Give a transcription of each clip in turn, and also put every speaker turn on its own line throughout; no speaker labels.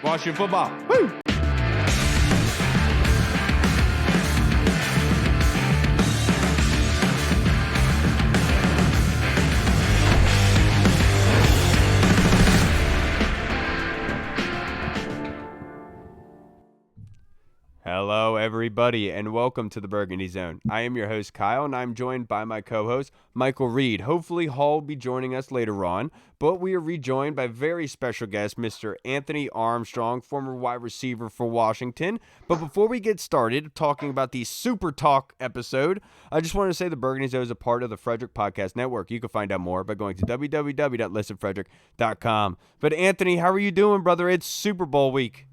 Washington football. Woo! Hello, everybody, and welcome to the Burgundy Zone. I am your host, Kyle, and I'm joined by my co-host, Michael Reed. Hopefully, Hall will be joining us later on, but we are rejoined by very special guest, Mr. Anthony Armstrong, former wide receiver for Washington. But before we get started talking about the Super Talk episode, I just wanted to say the Burgundy Zone is a part of the Frederick Podcast Network. You can find out more by going to www.listenfrederick.com. But Anthony, how are you doing, brother? It's Super Bowl week.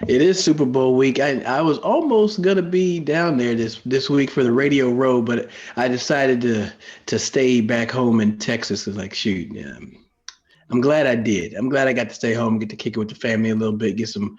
It is Super Bowl week. I was almost gonna be down there this week for the Radio Row, but I decided to stay back home in Texas. It's like, shoot, I'm glad I did. I'm glad I got to stay home, get to kick it with the family a little bit, get some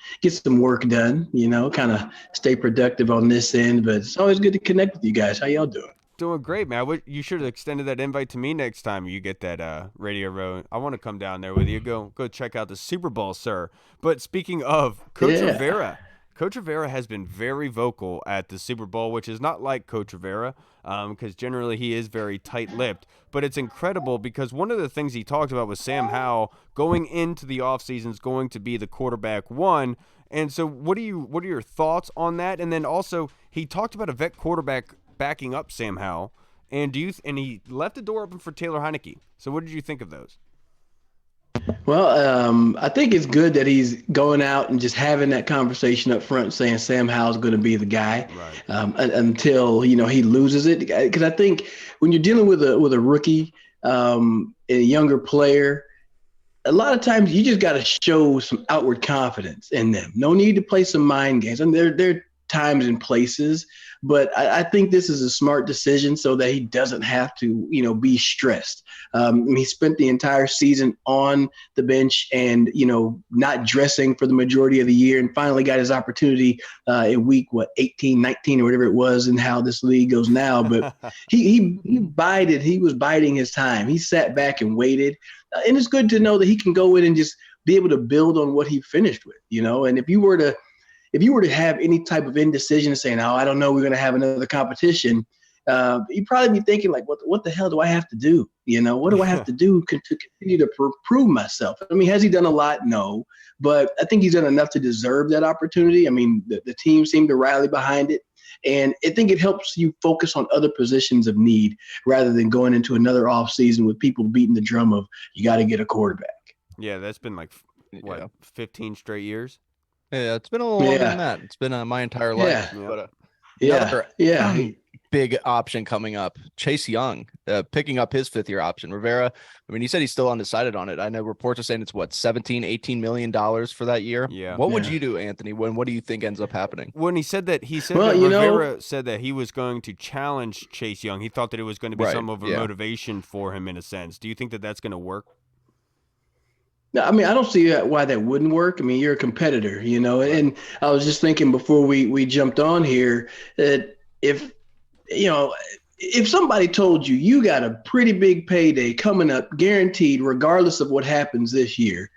work done. Kind of stay productive on this end. But it's always good to connect with you guys. How y'all doing?
Doing great, man. You should have extended that invite to me next time you get that Radio Row. I want to come down there with you. Go check out the Super Bowl, sir. But speaking of Coach Rivera, Coach Rivera has been very vocal at the Super Bowl, which is not like Coach Rivera because generally he is very tight-lipped. But it's incredible because one of the things he talked about was Sam Howell going into the offseason is going to be the quarterback one. And so what are your thoughts on that? And then also he talked about a vet quarterback backing up Sam Howell, and he left the door open for Taylor Heinicke. So what did you think of those?
Well, I think it's good that he's going out and just having that conversation up front, saying Sam Howell's going to be the guy,
right.
Until he loses it. Because I think when you're dealing with a rookie, a younger player, a lot of times you just got to show some outward confidence in them. No need to play some mind games. And there are times and places. But I think this is a smart decision so that he doesn't have to, be stressed. He spent the entire season on the bench and, not dressing for the majority of the year, and finally got his opportunity in week 18, 19, or whatever it was, and how this league goes now. But he was biding his time. He sat back and waited. And it's good to know that he can go in and just be able to build on what he finished with, and if you were to have any type of indecision and saying, "Oh, I don't know, we're going to have another competition," you'd probably be thinking, like, "What the hell do I have to do? What do I have to do to continue to prove myself?" I mean, has he done a lot? No, but I think he's done enough to deserve that opportunity. I mean, the team seemed to rally behind it, and I think it helps you focus on other positions of need rather than going into another offseason with people beating the drum of you got to get a quarterback.
Yeah, that's been 15 straight years.
Yeah, it's been a little longer than that. It's been my entire life.
Yeah.
But another big option coming up, Chase Young, picking up his fifth-year option. Rivera, I mean, he said he's still undecided on it. I know reports are saying it's, $17-18 million for that year?
Yeah.
What would you do, Anthony? What do you think ends up happening?
When he said that Rivera said that he was going to challenge Chase Young. He thought that it was going to be some of a motivation for him in a sense. Do you think that that's going to work?
No, I mean, I don't see why that wouldn't work. I mean, you're a competitor, and I was just thinking before we jumped on here that if somebody told you got a pretty big payday coming up, guaranteed, regardless of what happens this year,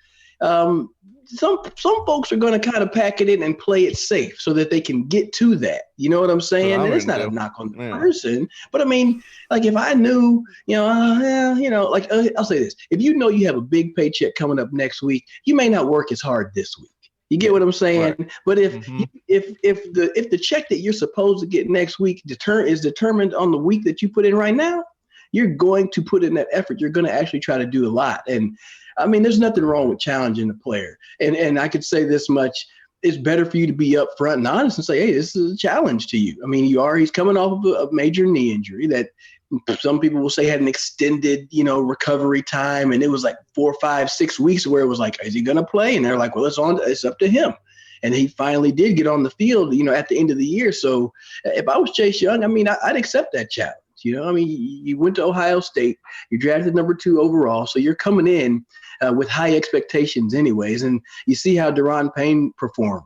some folks are going to kind of pack it in and play it safe so that they can get to that. You know what I'm saying? And it's not a knock on the person, but I mean, like if I knew, I'll say this: if you know you have a big paycheck coming up next week, you may not work as hard this week. You get what I'm saying? Right. But if the check that you're supposed to get next week is determined on the week that you put in right now, you're going to put in that effort. You're going to actually try to do a lot. And I mean, there's nothing wrong with challenging the player. And I could say this much: it's better for you to be upfront and honest and say, "Hey, this is a challenge to you." I mean, he's coming off of a major knee injury that some people will say had an extended, recovery time. And it was like 4, 5, 6 weeks where it was like, is he going to play? And they're like, well, it's up to him. And he finally did get on the field, at the end of the year. So if I was Chase Young, I mean, I'd accept that challenge. I mean, you went to Ohio State, you drafted number 2 overall. So you're coming in with high expectations anyways. And you see how Daron Payne performed,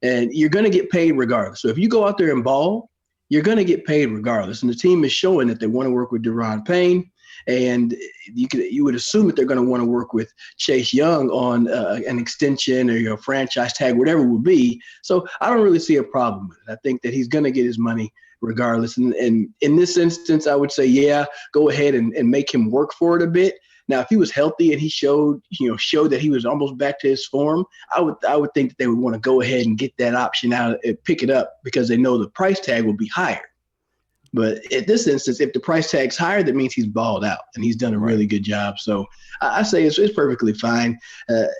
and you're going to get paid regardless. So if you go out there and ball, you're going to get paid regardless. And the team is showing that they want to work with Daron Payne. and you would assume that they're going to want to work with Chase Young on an extension or franchise tag, whatever it would be. So I don't really see a problem with it. I think that he's going to get his money regardless. And in this instance, I would say, yeah, go ahead and make him work for it a bit. Now, if he was healthy and he showed that he was almost back to his form, I would think that they would want to go ahead and get that option out and pick it up because they know the price tag will be higher. But at this instance, if the price tag's higher, that means he's balled out and he's done a really good job. So I say it's perfectly fine.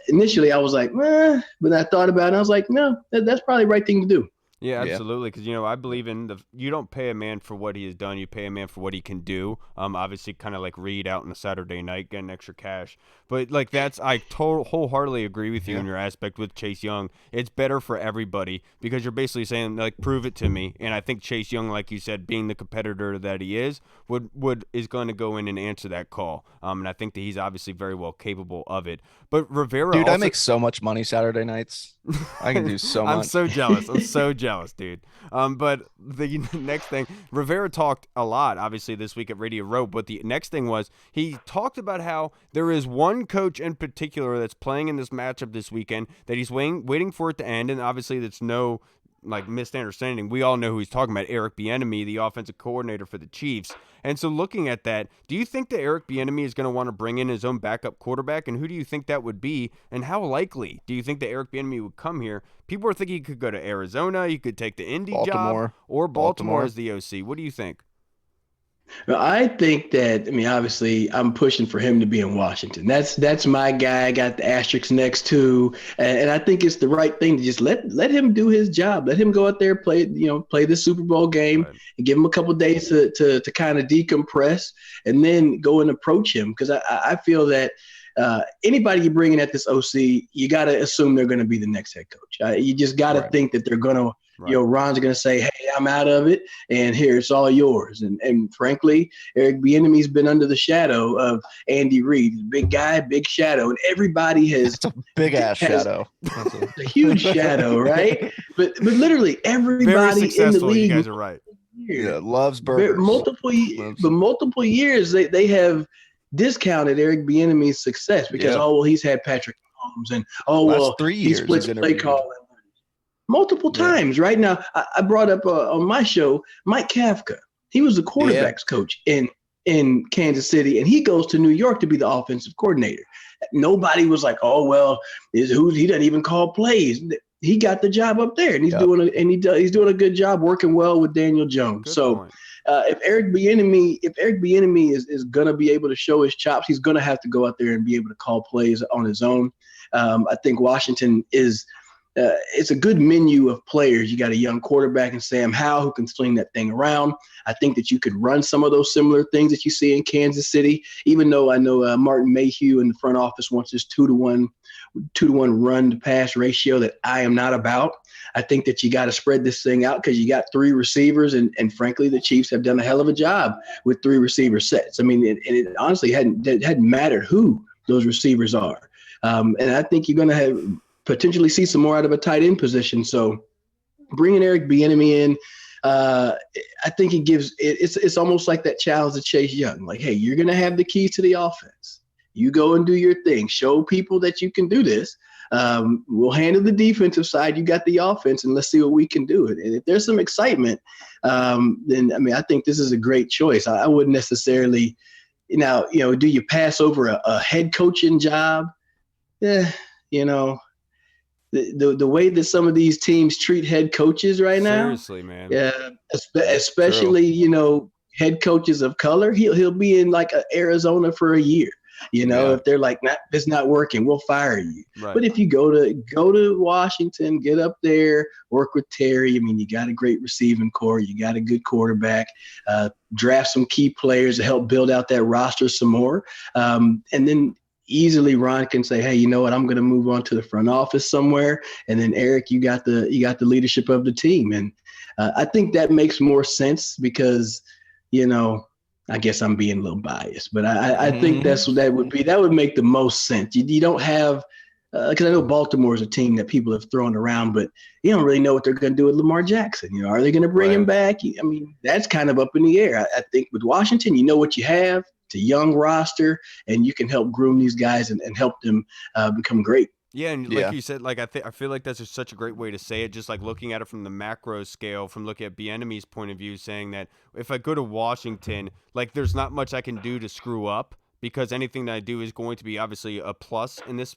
Initially, I was like, but I thought about it. I was like, no, that's probably the right thing to do.
Yeah, absolutely. Because, I believe you don't pay a man for what he has done. You pay a man for what he can do. Obviously, kind of like Reed out on a Saturday night getting extra cash. But, I wholeheartedly agree with you in your aspect with Chase Young. It's better for everybody because you're basically saying, prove it to me. And I think Chase Young, like you said, being the competitor that he is is going to go in and answer that call. And I think that he's obviously very well capable of it. But Rivera
Dude, I make so much money Saturday nights. I can do so much.
I'm so jealous, dude. But the next thing, Rivera talked a lot, obviously, this week at Radio Row. But the next thing was he talked about how there is one coach in particular that's playing in this matchup this weekend that he's waiting for it to end. And obviously, that's no misunderstanding. We all know who he's talking about, Eric Bieniemy, the offensive coordinator for the Chiefs. And so looking at that, do you think that Eric Bieniemy is going to want to bring in his own backup quarterback? And who do you think that would be? And how likely do you think that Eric Bieniemy would come here? People are thinking he could go to Arizona. He could take the Indy job or Baltimore as the OC. What do you think?
Well, I think that, obviously, I'm pushing for him to be in Washington. That's my guy. I got the asterisk next to, and I think it's the right thing to just let him do his job. Let him go out there, play the Super Bowl game, and give him a couple of days to kind of decompress, and then go and approach him. Because I feel that anybody you bring in at this OC, you got to assume they're going to be the next head coach. You just got to think that they're going to. Ron's going to say, hey, I'm out of it, and here, it's all yours. And frankly, Eric Bieniemy's been under the shadow of Andy Reid. He's a big guy, big shadow, and everybody has –
It's a big-ass shadow.
It's a huge shadow, right? But literally everybody in the league –
you guys are right.
Yeah, loves burgers.
Multiple years, they have discounted Eric Bieniemy's success because, he's had Patrick Mahomes, and,
3 years
he splits play calling. Multiple times. Right now, I brought up on my show Mike Kafka. He was the quarterbacks coach in Kansas City, and he goes to New York to be the offensive coordinator. Nobody was like, he doesn't even call plays. He got the job up there, and he's doing a good job working well with Daniel Jones. If Eric Bieniemy is going to be able to show his chops, he's going to have to go out there and be able to call plays on his own. I think Washington is. It's a good menu of players. You got a young quarterback in Sam Howell who can sling that thing around. I think that you could run some of those similar things that you see in Kansas City, even though I know Martin Mayhew in the front office wants this 2-to-1 run to pass ratio that I am not about. I think that you got to spread this thing out because you got 3 receivers, and frankly, the Chiefs have done a hell of a job with 3 receiver sets. It honestly hadn't mattered who those receivers are. And I think you're going to have – potentially see some more out of a tight end position. So bringing Eric Bieniemy in, I think it gives it's almost like that challenge to Chase Young. Like, hey, you're going to have the keys to the offense. You go and do your thing. Show people that you can do this. We'll handle the defensive side. You got the offense, and let's see what we can do. And if there's some excitement, then I think this is a great choice. I wouldn't necessarily do you pass over a head coaching job? The way that some of these teams treat head coaches right now. Seriously,
man.
Yeah, especially head coaches of color. He'll be in like Arizona for a year. If they're like, it's not working, we'll fire you. Right. But if you go to Washington, get up there, work with Terry. You got a great receiving core, you got a good quarterback. Draft some key players to help build out that roster some more, and then. Easily Ron can say, hey, you know what, I'm going to move on to the front office somewhere. And then Eric, you got the leadership of the team. And I think that makes more sense because, I guess I'm being a little biased, but I think that would make the most sense. You don't have, because I know Baltimore is a team that people have thrown around, but you don't really know what they're going to do with Lamar Jackson. Are they going to bring him back? That's kind of up in the air. I think with Washington, you know what you have. It's a young roster, and you can help groom these guys and help them become great.
Yeah, and like you said, like I feel like that's just such a great way to say it. Just like looking at it from the macro scale, from looking at Bieniemy's point of view, saying that if I go to Washington, like there's not much I can do to screw up because anything that I do is going to be obviously a plus in this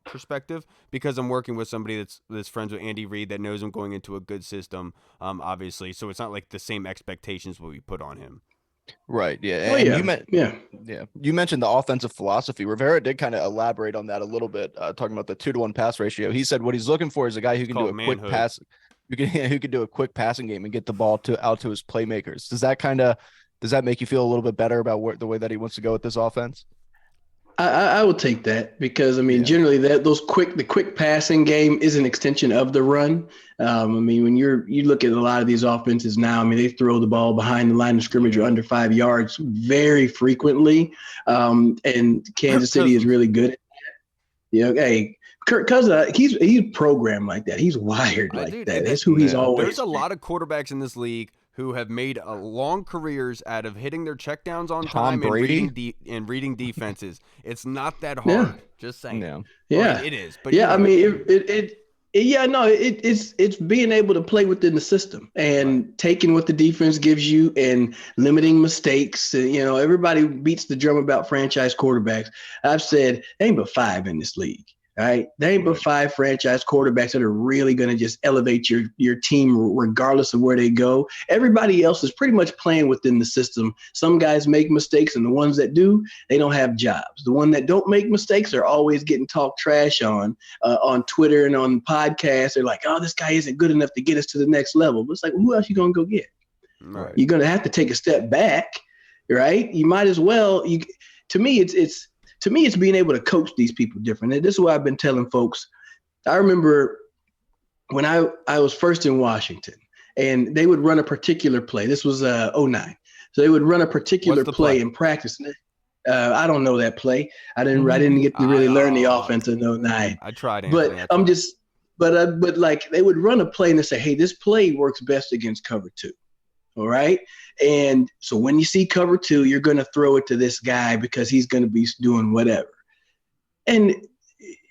perspective because I'm working with somebody that's friends with Andy Reid that knows I'm going into a good system, obviously. So it's not like the same expectations will be put on him.
Right. Yeah.
Oh,
And
yeah.
You mentioned the offensive philosophy. Rivera did kind of elaborate on that a little bit, talking about the 2-to-1 pass ratio. He said what he's looking for is a guy who can do a quick pass, who can do a quick passing game and get the ball out to his playmakers. Does that make you feel a little bit better about the way that he wants to go with this offense?
I will take that because generally the quick passing game is an extension of the run. When you look at a lot of these offenses now, they throw the ball behind the line of scrimmage or under 5 yards very frequently, and Kansas City is really good at that. Hey, Kirk Cousins, he's programmed like that. He's wired like that. That's who he's always.
There's a lot of quarterbacks in this league who have made long careers out of hitting their checkdowns on time and reading defenses. It's not that hard.
Yeah.
Just saying.
Yeah,
it is. But
it's being able to play within the system and taking what the defense gives you and limiting mistakes. Everybody beats the drum about franchise quarterbacks. I've said there ain't but 5 in this league. All right. There ain't but 5 franchise quarterbacks that are really going to just elevate your team regardless of where they go. Everybody else is pretty much playing within the system. Some guys make mistakes, and the ones that do, they don't have jobs. The ones that don't make mistakes are always getting talked trash on Twitter and on podcasts. They're like, oh, this guy isn't good enough to get us to the next level. But it's like, who else you going to go get?
Right.
You're going to have to take a step back, right? You might as well. To me, it's being able to coach these people different. And this is what I've been telling folks. I remember when I was first in Washington, and they would run a particular play. This was 2009. So they would run a particular play in practice. I don't know that play. I didn't get to really learn the offense in 2009.
I tried,
Anthony. But like they would run a play and they say, hey, this play works best against cover 2. All right. And so when you see cover 2, you're going to throw it to this guy because he's going to be doing whatever. And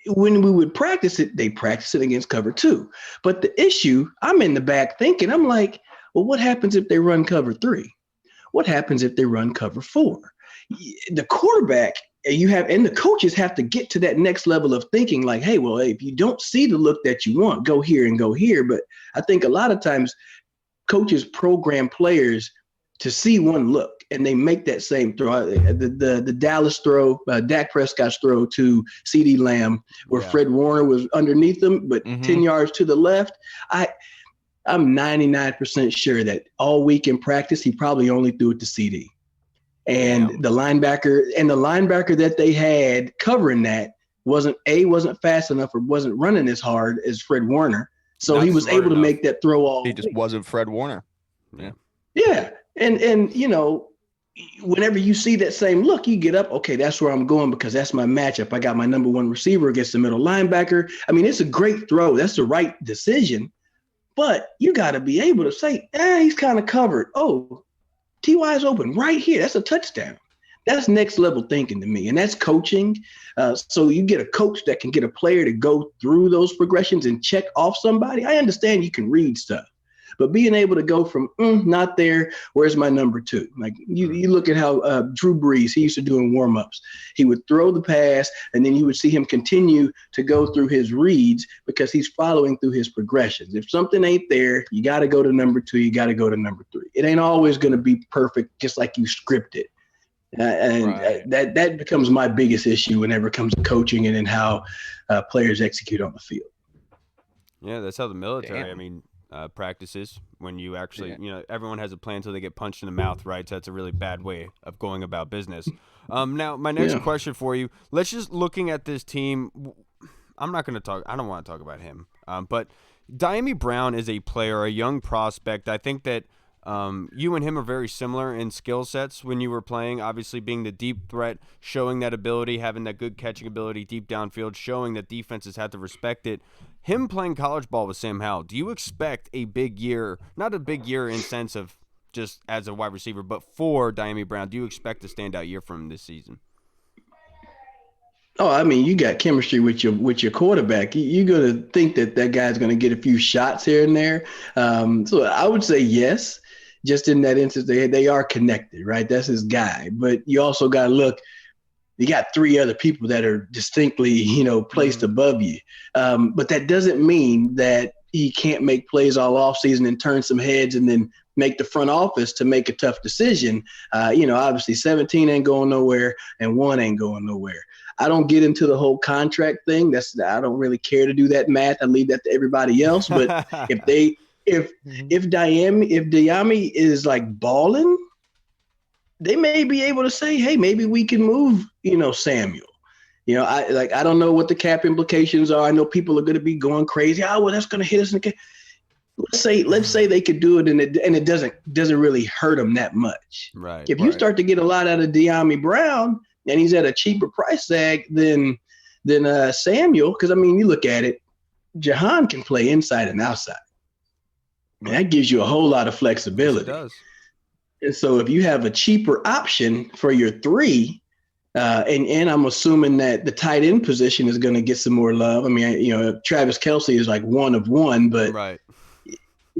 when we would practice it, they practice it against cover 2. But the issue, I'm in the back thinking, I'm like, well, what happens if they run cover 3? What happens if they run cover 4? The quarterback and the coaches have to get to that next level of thinking like, hey, if you don't see the look that you want, go here and go here. But I think a lot of times coaches program players to see one look, and they make that same throw. The Dallas throw, Dak Prescott's throw to CeeDee Lamb, where Fred Warner was underneath him, but 10 yards to the left. I'm 99% sure that all week in practice, he probably only threw it to CeeDee. And the linebacker that they had covering that wasn't fast enough or wasn't running as hard as Fred Warner. So he was able to make that throw all.
He just wasn't Fred Warner.
Yeah.
Yeah. And whenever you see that same look, you get up, okay, that's where I'm going because that's my matchup. I got my number 1 receiver against the middle linebacker. It's a great throw. That's the right decision. But you got to be able to say, he's kind of covered. Oh, T.Y. is open right here. That's a touchdown. That's next level thinking to me, and that's coaching. So you get a coach that can get a player to go through those progressions and check off somebody. I understand you can read stuff, but being able to go from not there, where's my number 2? Like you look at how Drew Brees, he used to do in warmups. He would throw the pass, and then you would see him continue to go through his reads because he's following through his progressions. If something ain't there, you got to go to number 2. You got to go to number 3. It ain't always going to be perfect, just like you scripted. That becomes my biggest issue whenever it comes to coaching and in how players execute on the field.
Yeah, that's how the military, practices when you actually, everyone has a plan until they get punched in the mouth, right? So that's a really bad way of going about business. Now, my next question for you, let's just looking at this team. I don't want to talk about him, but Dyami Brown is a player, a young prospect. I think that you and him are very similar in skill sets when you were playing, obviously being the deep threat, showing that ability, having that good catching ability deep downfield, showing that defenses had to respect it. Him playing college ball with Sam Howell, do you expect a big year, not a big year in sense of just as a wide receiver, but for Dyami Brown, do you expect a standout year from him this season?
Oh, I mean, you got chemistry with your quarterback. You're going to think that guy's going to get a few shots here and there. So I would say yes. Just in that instance, they are connected, right? That's his guy. But you also got to look. You got 3 other people that are distinctly, placed above you. But that doesn't mean that he can't make plays all offseason and turn some heads and then make the front office to make a tough decision. Obviously 17 ain't going nowhere and 1 ain't going nowhere. I don't get into the whole contract thing. I don't really care to do that math. I leave that to everybody else. But if Dyami is like balling, they may be able to say, hey, maybe we can move, Samuel. I don't know what the cap implications are. I know people are going to be going crazy. Oh, well, that's going to hit us. Let's say they could do it, and it doesn't really hurt them that much.
Right.
If you start to get a lot out of Dyami Brown, and he's at a cheaper price tag than Samuel, because I mean, you look at it, Jahan can play inside and outside. And that gives you a whole lot of flexibility.
Yes, it does.
And so if you have a cheaper option for your 3, and I'm assuming that the tight end position is going to get some more love. I mean, Travis Kelce is like 1 of 1, but
right.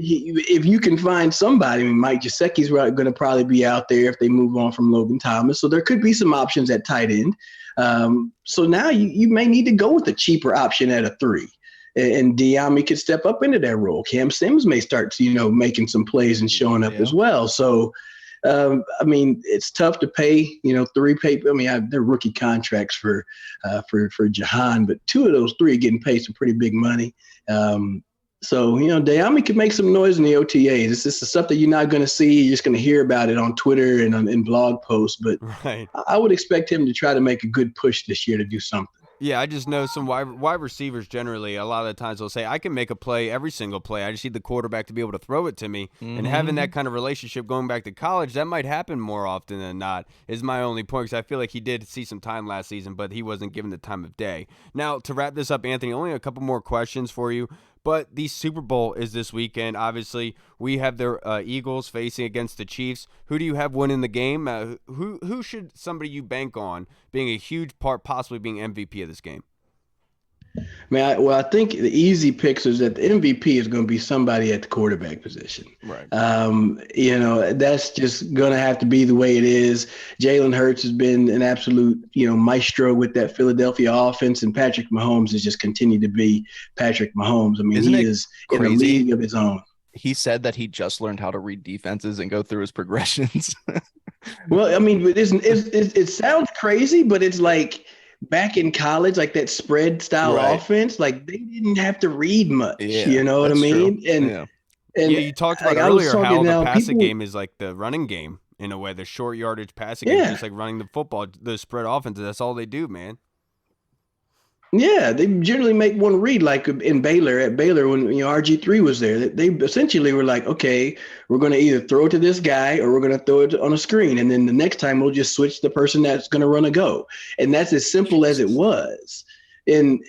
If you can find somebody, I mean, Mike Gesicki's going to probably be out there if they move on from Logan Thomas. So there could be some options at tight end. So now you may need to go with a cheaper option at a 3. And Dyami could step up into that role. Cam Sims may start to, making some plays and showing up as well. So, I mean, it's tough to pay, 3 pay. I mean, they're rookie contracts for Jahan, but 2 of those 3 are getting paid some pretty big money. So, Dyami could make some noise in the OTAs. This is stuff that you're not going to see. You're just going to hear about it on Twitter and in blog posts. But
right.
I would expect him to try to make a good push this year to do something.
Yeah, I just know some wide receivers generally, a lot of the times they'll say, I can make a play every single play. I just need the quarterback to be able to throw it to me. Mm-hmm. And having that kind of relationship going back to college, that might happen more often than not, is my only point, because I feel like he did see some time last season, but he wasn't given the time of day. Now, to wrap this up, Anthony, only a couple more questions for you. But the Super Bowl is this weekend. Obviously, we have the Eagles facing against the Chiefs. Who do you have winning the game? Who should somebody you bank on being a huge part, possibly being MVP of this game?
I think the easy picks is that the MVP is going to be somebody at the quarterback position.
Right.
That's just going to have to be the way it is. Jalen Hurts has been an absolute, maestro with that Philadelphia offense, and Patrick Mahomes has just continued to be Patrick Mahomes. I mean, he is in a league of his own.
He said that he just learned how to read defenses and go through his progressions.
Well, I mean, it sounds crazy, but it's like – back in college, like that spread style offense, like they didn't have to read much. You know what I mean?
True.
And
you talked about earlier how the passing game is like the running game in a way. The short yardage passing game is just like running the football. The spread offense, that's all they do, man.
Yeah, they generally make one read, like in Baylor. At Baylor, when RG3 was there, they essentially were like, okay, we're going to either throw it to this guy or we're going to throw it on a screen, and then the next time we'll just switch the person that's going to run a go, and that's as simple as it was. And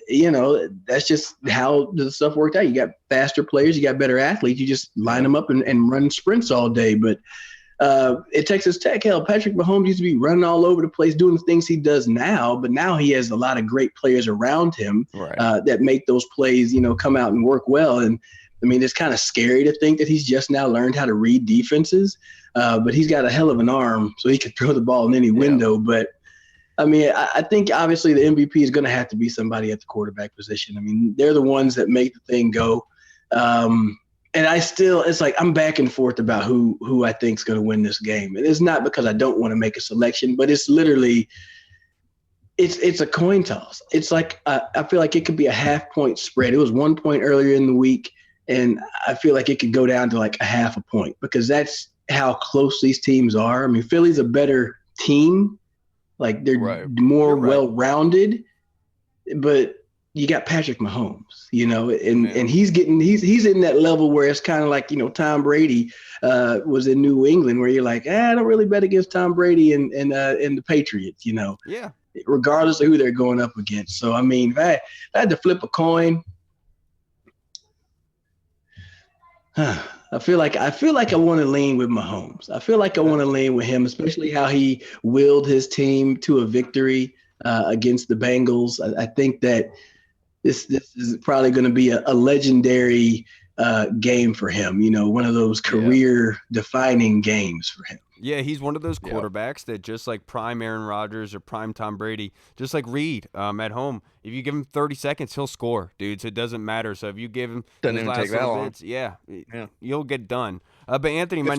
that's just how the stuff worked out. You got faster players, you got better athletes. You just line them up and run sprints all day, but. At Texas Tech, Patrick Mahomes used to be running all over the place doing the things he does now, but now he has a lot of great players around him that make those plays, come out and work well. And I mean, it's kind of scary to think that he's just now learned how to read defenses, but he's got a hell of an arm, so he could throw the ball in any window. But I mean, I think obviously the MVP is going to have to be somebody at the quarterback position. I mean, they're the ones that make the thing go. And it's like I'm back and forth about who I think is going to win this game. And it's not because I don't want to make a selection, but it's literally it's a coin toss. It's like I feel like it could be a 0.5-point spread. It was 1 point earlier in the week, and I feel like it could go down to like a 0.5 point because that's how close these teams are. I mean, Philly's a better team, like they're more well-rounded, but you got Patrick Mahomes, and he's in that level where it's kind of like, Tom Brady was in New England where you're like, I don't really bet against Tom Brady and the Patriots,
Yeah.
Regardless of who they're going up against. So, I mean, if I had to flip a coin, I feel like I want to lean with Mahomes. I feel like I want to lean with him, especially how he willed his team to a victory against the Bengals. I think that this is probably going to be a legendary game for him. One of those career-defining games for him.
Yeah, he's one of those quarterbacks that just like prime Aaron Rodgers or prime Tom Brady, just like Reed at home, if you give him 30 seconds, he'll score, dude. So it doesn't matter. So if you give him
doesn't even take that long.
You'll get done. But Anthony, my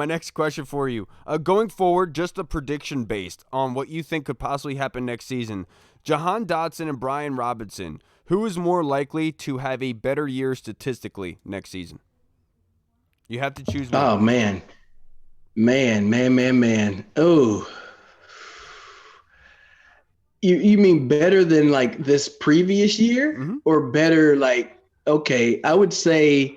next question for you, going forward, just a prediction based on what you think could possibly happen next season. Jahan Dotson and Brian Robinson, who is more likely to have a better year statistically next season? You have to choose one.
Oh, man. Oh, you mean better than like this previous year, or better like, okay, I would say,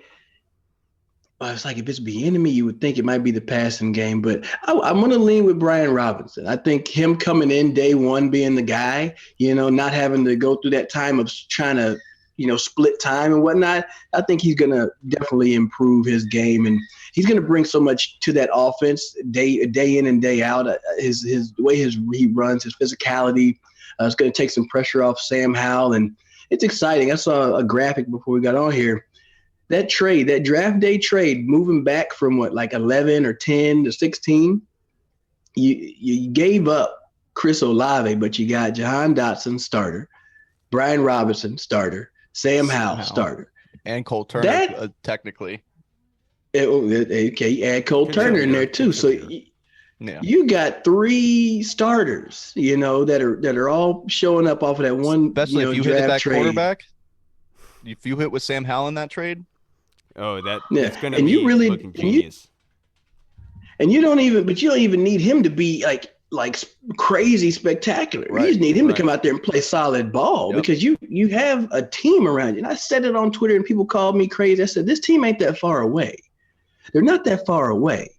it's like if it's the enemy, you would think it might be the passing game, but I'm going to lean with Brian Robinson. I think him coming in day one, being the guy, not having to go through that time of trying to, split time and whatnot. I think he's going to definitely improve his game, and he's going to bring so much to that offense day in and day out. The way he runs, his physicality, it's going to take some pressure off Sam Howell, and it's exciting. I saw a graphic before we got on here. That draft day trade, moving back from 11 or 10 to 16, you gave up Chris Olave, but you got Jahan Dotson starter, Brian Robinson starter, Sam Howell starter,
and Cole Turner technically.
Okay, add Cole Turner in there too. So you got 3 starters, that are all showing up off of that one.
Especially if you hit that
trade.
Quarterback. If you hit with Sam Howell in that trade.
Oh, it's going to be looking genius.
You don't even need him to be like crazy spectacular. Right. You just need him to come out there and play solid ball because you have a team around you. And I said it on Twitter and people called me crazy. I said, this team ain't that far away. They're not that far away.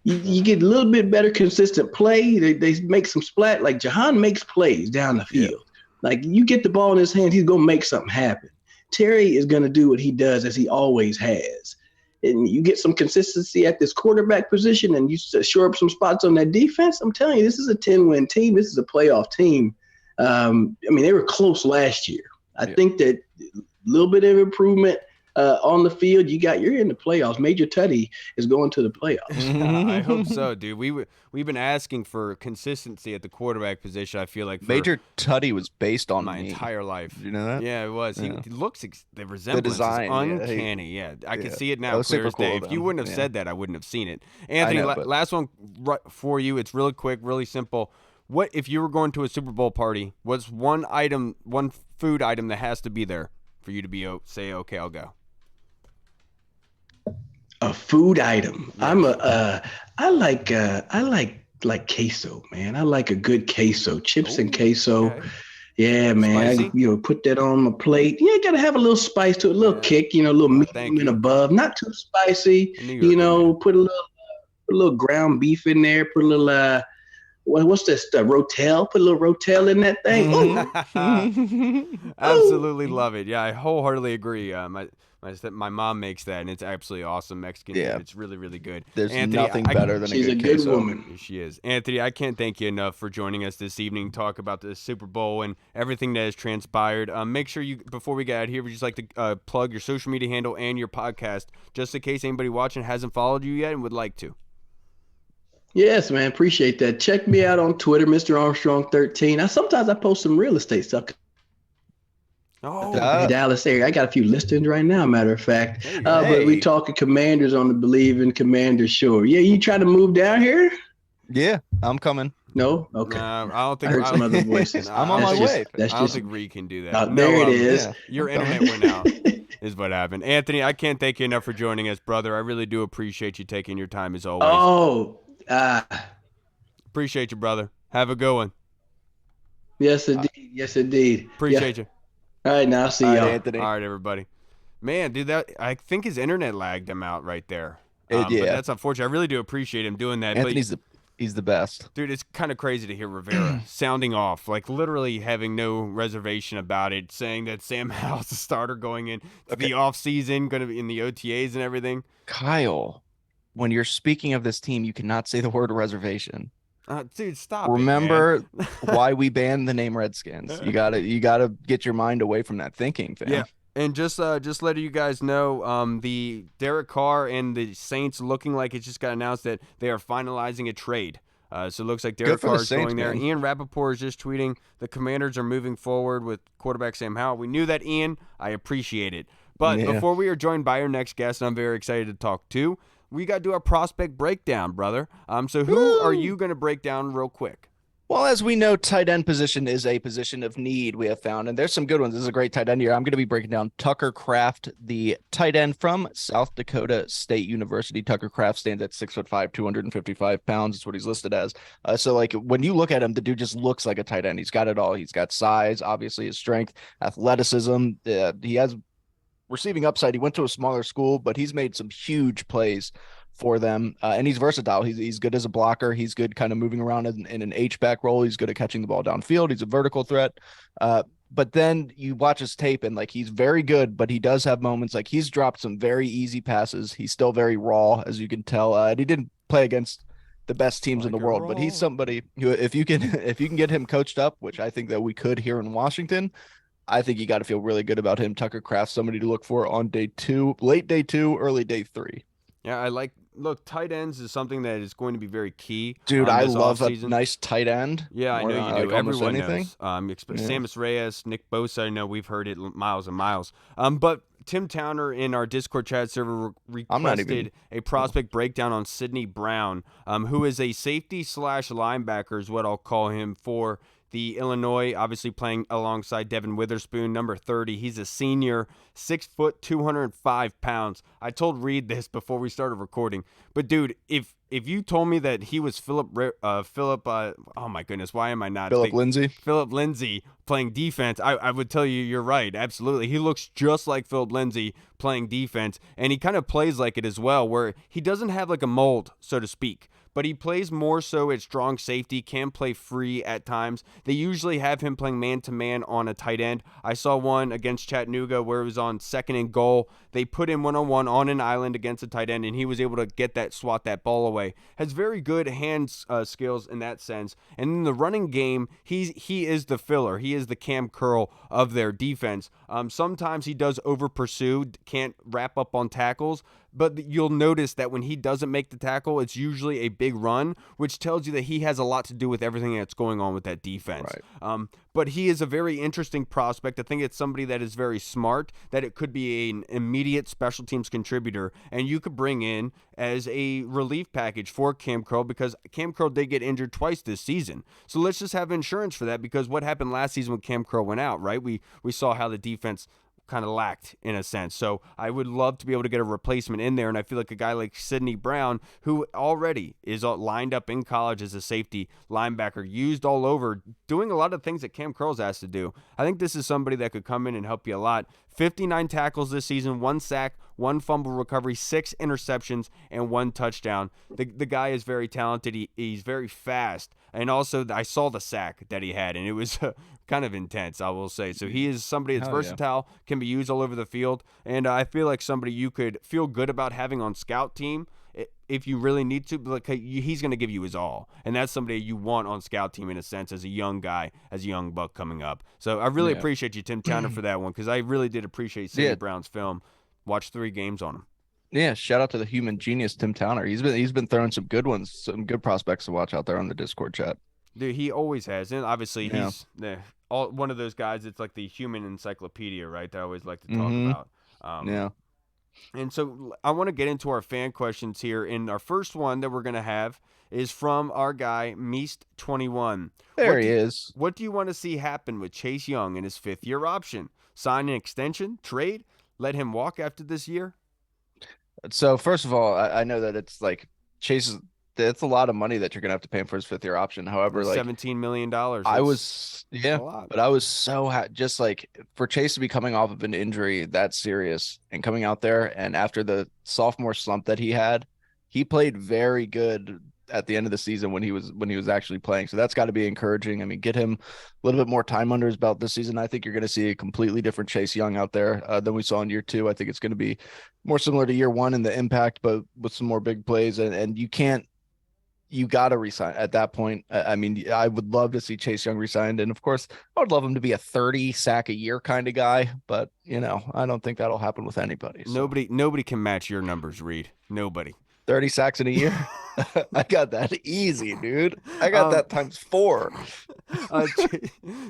You get a little bit better consistent play. They make some splat. Like Jahan makes plays down the field. Yeah. Like you get the ball in his hands, he's going to make something happen. Terry is going to do what he does as he always has. And you get some consistency at this quarterback position and you shore up some spots on that defense. I'm telling you, this is a 10-win team. This is a playoff team. They were close last year. I think that a little bit of improvement on the field. You're in the playoffs. Major Tutty is going to the playoffs.
I hope so, dude. We've been asking for consistency at the quarterback position. I feel like
Major Tutty was based on
my entire life.
You know that?
Yeah, it was. He looks the resemblance is uncanny. Yeah, I can see it now clear as day. If you wouldn't have said that, I wouldn't have seen it. Anthony, last one for you. It's really quick, really simple. What if you were going to a Super Bowl party? What's one food item that has to be there for you to say, okay, I'll go?
A food item. I like queso, man. I like a good queso, chips and queso. Okay. Yeah, man. Put that on my plate. Yeah, you gotta have a little spice to it, a little kick. A little medium and above, not too spicy. Put a little ground beef in there. Put a little what's this? Rotel. Put a little Rotel in that thing.
Absolutely love it. Yeah, I wholeheartedly agree. My mom makes that, and it's absolutely awesome Mexican food. It's really, really good.
There's nothing better than a good queso.
She's a good woman.
She is. Anthony, I can't thank you enough for joining us this evening, talk about the Super Bowl and everything that has transpired. Make sure before we get out of here, we'd just like to plug your social media handle and your podcast, just in case anybody watching hasn't followed you yet and would like to.
Yes, man. Appreciate that. Check me out on Twitter, Mr. Armstrong 13. Sometimes I post some real estate stuff. Dallas area. I got a few listings right now, matter of fact. But we talking Commanders on the Believe in Commanders show. Yeah, you trying to move down here?
Yeah, I'm coming.
No? Okay.
I don't think
I heard some other voices.
I'm on my way.
I don't think Reed can do that.
There it is.
Yeah. Your internet went out is what happened. Anthony, I can't thank you enough for joining us, brother. I really do appreciate you taking your time as always. Appreciate you, brother. Have a good one.
Yes, indeed. Yes, indeed.
Appreciate you.
All right, now see y'all.
Anthony.
All right, everybody. Man, dude, I think his internet lagged him out right there.
But
that's unfortunate. I really do appreciate him doing that.
Anthony's He's the best.
Dude, it's kind of crazy to hear Rivera sounding off, like literally having no reservation about it, saying that Sam Howell's the starter going in to the offseason, going to be in the OTAs and everything.
Kyle, when you're speaking of this team, you cannot say the word reservation.
Dude, stop
Remember
it, man.
why we banned the name Redskins. You gotta get your mind away from that thinking, fam.
Yeah. And just letting you guys know, the Derek Carr and the Saints looking like it just got announced that they are finalizing a trade. So it looks like Derek Carr is going there. Ian Rappaport is just tweeting the Commanders are moving forward with quarterback Sam Howell. We knew that, Ian. I appreciate it. But before we are joined by our next guest, I'm very excited to talk to, we got to do our prospect breakdown, brother. So who are you going to break down real quick?
Well, as we know, tight end position is a position of need, we have found, and there's some good ones. This is a great tight end here. I'm going to be breaking down Tucker Kraft, the tight end from South Dakota State University. Tucker Kraft stands at 6'5", 255 pounds. That's what he's listed as. So, like, when you look at him, the dude just looks like a tight end. He's got it all. He's got size, obviously his strength, athleticism. He has receiving upside. He went to a smaller school, but he's made some huge plays for them, and he's versatile. He's good as a blocker. He's good kind of moving around in an H-back role. He's good at catching the ball downfield. He's a vertical threat. But then you watch his tape, and like, he's very good, but he does have moments like he's dropped some very easy passes. He's still very raw, as you can tell. And he didn't play against the best teams in the world, but he's somebody who, if you can get him coached up, which I think that we could here in Washington, I think you got to feel really good about him. Tucker Kraft, somebody to look for on day 2, late day 2, early day 3.
Yeah, look, tight ends is something that is going to be very key.
Dude, I love a nice tight end.
Yeah, I know you do.
Like
everyone knows. Samus Reyes, Nick Bosa, I know we've heard it miles and miles. But Tim Towner in our Discord chat server requested a prospect breakdown on Sidney Brown, who is a safety / linebacker is what I'll call him for the Illinois, obviously playing alongside Devin Witherspoon, number 30. He's a senior, 6 foot, 205 pounds. I told Reed this before we started recording, but dude, if you told me that he was oh my goodness, why am I not
Philip Lindsay?
Philip Lindsay playing defense, I would tell you you're right. Absolutely. He looks just like Philip Lindsay playing defense, and he kind of plays like it as well, where he doesn't have like a mold, so to speak, but he plays more so at strong safety, can play free at times. They usually have him playing man-to-man on a tight end. I saw one against Chattanooga where it was on 2nd and goal. They put him one-on-one on an island against a tight end, and he was able to swat that ball away. Has very good hand skills in that sense. And in the running game, he is the filler. He is the Cam Curl of their defense. Sometimes he does over-pursue, can't wrap up on tackles, but you'll notice that when he doesn't make the tackle, it's usually a big run, which tells you that he has a lot to do with everything that's going on with that defense. Right. But he is a very interesting prospect. I think it's somebody that is very smart, that it could be an immediate special teams contributor, and you could bring in as a relief package for Cam Curl, because Cam Curl did get injured twice this season. So let's just have insurance for that, because what happened last season when Cam Curl went out, right? We saw how the defense kind of lacked in a sense. So I would love to be able to get a replacement in there, and I feel like a guy like Sidney Brown, who already is lined up in college as a safety linebacker, used all over, doing a lot of things that Cam Curl's asked to do. I think this is somebody that could come in and help you a lot. 59 tackles this season, 1 sack, 1 fumble recovery, 6 interceptions, and 1 touchdown. The guy is very talented. He's very fast. And also, I saw the sack that he had, and it was kind of intense, I will say. So he is somebody that's versatile, can be used all over the field, and I feel like somebody you could feel good about having on scout team if you really need to. Like, he's going to give you his all, and that's somebody you want on scout team in a sense as a young guy, as a young buck coming up. So I really appreciate you, Tim Towner, for that one, because I really did appreciate Sidney Brown's film. Watched 3 games on him. Yeah,
shout out to the human genius, Tim Towner. He's been throwing some good ones, some good prospects to watch out there on the Discord chat.
Dude, he always has, and obviously he's one of those guys. It's like the human encyclopedia, right? That I always like to talk about. And so I want to get into our fan questions here. And our first one that we're going to have is from our guy, Meast21.
There he is.
What do you want to see happen with Chase Young in his 5th-year option? Sign an extension? Trade? Let him walk after this year?
So, first of all, I know that it's like Chase is... It's a lot of money that you're gonna have to pay him for his 5th-year option. However, like
$17 million. But
I was so just like for Chase to be coming off of an injury that serious and coming out there, and after the sophomore slump that he had, he played very good at the end of the season when he was actually playing. So that's got to be encouraging. I mean, get him a little bit more time under his belt this season. I think you're going to see a completely different Chase Young out there than we saw in year 2. I think it's going to be more similar to year 1 in the impact, but with some more big plays. And you got to resign at that point. I mean, I would love to see Chase Young resigned. And of course, I would love him to be a 30 sack a year kind of guy. But, I don't think that'll happen with anybody.
So. Nobody can match your numbers, Reed. Nobody.
30 sacks in a year. I got that easy, dude. I got that times 4.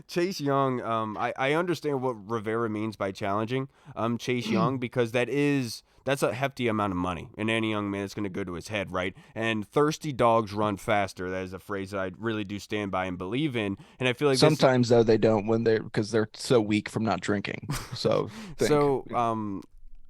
Chase Young, I understand what Rivera means by challenging Chase Young, because that's a hefty amount of money, and any young man is going to go to his head, right? And thirsty dogs run faster. That is a phrase that I really do stand by and believe in. And I feel like
sometimes though they don't because they're so weak from not drinking. So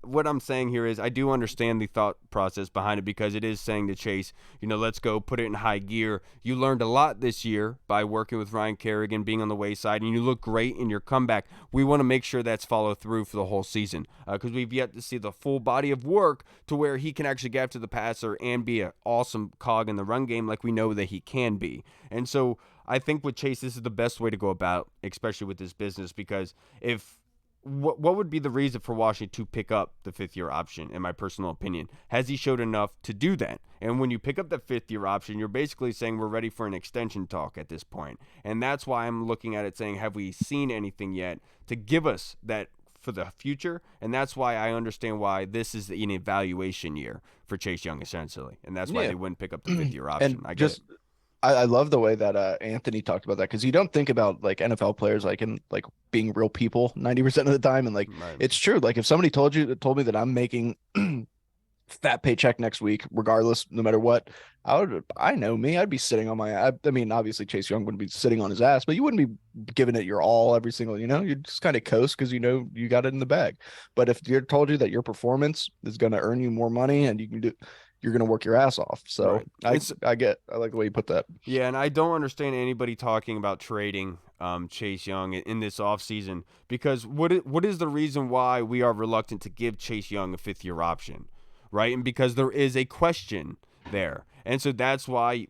what I'm saying here is I do understand the thought process behind it, because it is saying to Chase, let's go put it in high gear. You learned a lot this year by working with Ryan Kerrigan, being on the wayside, and you look great in your comeback. We want to make sure that's followed through for the whole season, because we've yet to see the full body of work to where he can actually get after the passer and be an awesome cog in the run game like we know that he can be. And so I think with Chase, this is the best way to go about, especially with this business, because what would be the reason for Washington to pick up the 5th-year option, in my personal opinion? Has he showed enough to do that? And when you pick up the 5th-year option, you're basically saying we're ready for an extension talk at this point. And that's why I'm looking at it saying, have we seen anything yet to give us that for the future? And that's why I understand why this is an evaluation year for Chase Young, essentially. And that's why they wouldn't pick up the 5th-year option.
I love the way that Anthony talked about that, because you don't think about like NFL players like being real people 90% of the time, and right. It's true. Like if somebody told me that I'm making fat paycheck next week, regardless, no matter what, I'd be sitting on my. I mean, obviously Chase Young wouldn't be sitting on his ass, but you wouldn't be giving it your all every single. You just kind of coast because you got it in the bag. But if you're told you that your performance is going to earn you more money and you're going to work your ass off. So right. I like the way you put that.
Yeah, and I don't understand anybody talking about trading Chase Young in this offseason, because what is the reason why we are reluctant to give Chase Young a 5th-year option, right? And because there is a question there. And so that's why,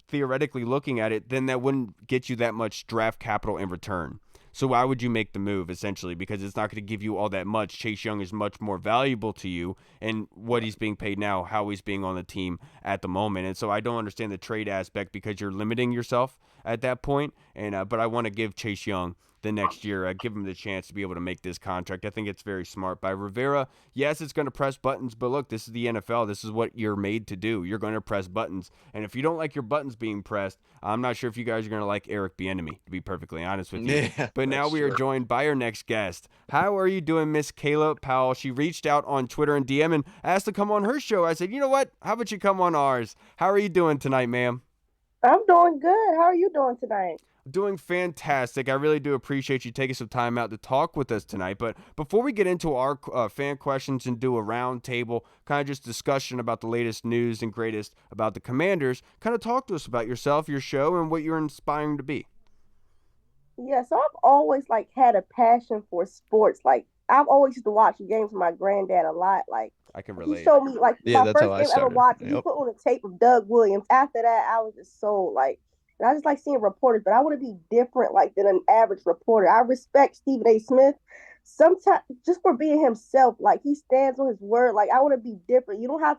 theoretically looking at it, then that wouldn't get you that much draft capital in return. So why would you make the move, essentially? Because it's not going to give you all that much. Chase Young is much more valuable to you, and what he's being paid now, how he's being on the team at the moment. And so I don't understand the trade aspect, because you're limiting yourself at that point. And but I want to give Chase Young the next year, give him the chance to be able to make this contract. I think it's very smart by Rivera. Yes, it's going to press buttons, but look, this is the NFL. This is what you're made to do. You're going to press buttons. And if you don't like your buttons being pressed, I'm not sure if you guys are going to like Eric Bieniemy, to be perfectly honest with you.
Yeah,
but now we are joined by our next guest. How are you doing, Miss Kayla Powell? She reached out on Twitter and DM and asked to come on her show. I said, you know what? How about you come on ours? How are you doing tonight, ma'am?
I'm doing good. How are you doing tonight?
Doing fantastic. I really do appreciate you taking some time out to talk with us tonight. But before we get into our fan questions and do a round table, kind of just discussion about the latest news and greatest about the Commanders, kind of talk to us about yourself, your show, and what you're inspiring to be.
Yeah, so I've always had a passion for sports. I've always used to watch games with my granddad a lot.
I can relate.
He showed me my first game I ever watched.
Yep.
He put on a tape of Doug Williams. After that, I was just so and I just like seeing reporters, but I want to be different than an average reporter. I respect Stephen A. Smith sometimes just for being himself. He stands on his word. I want to be different. You don't have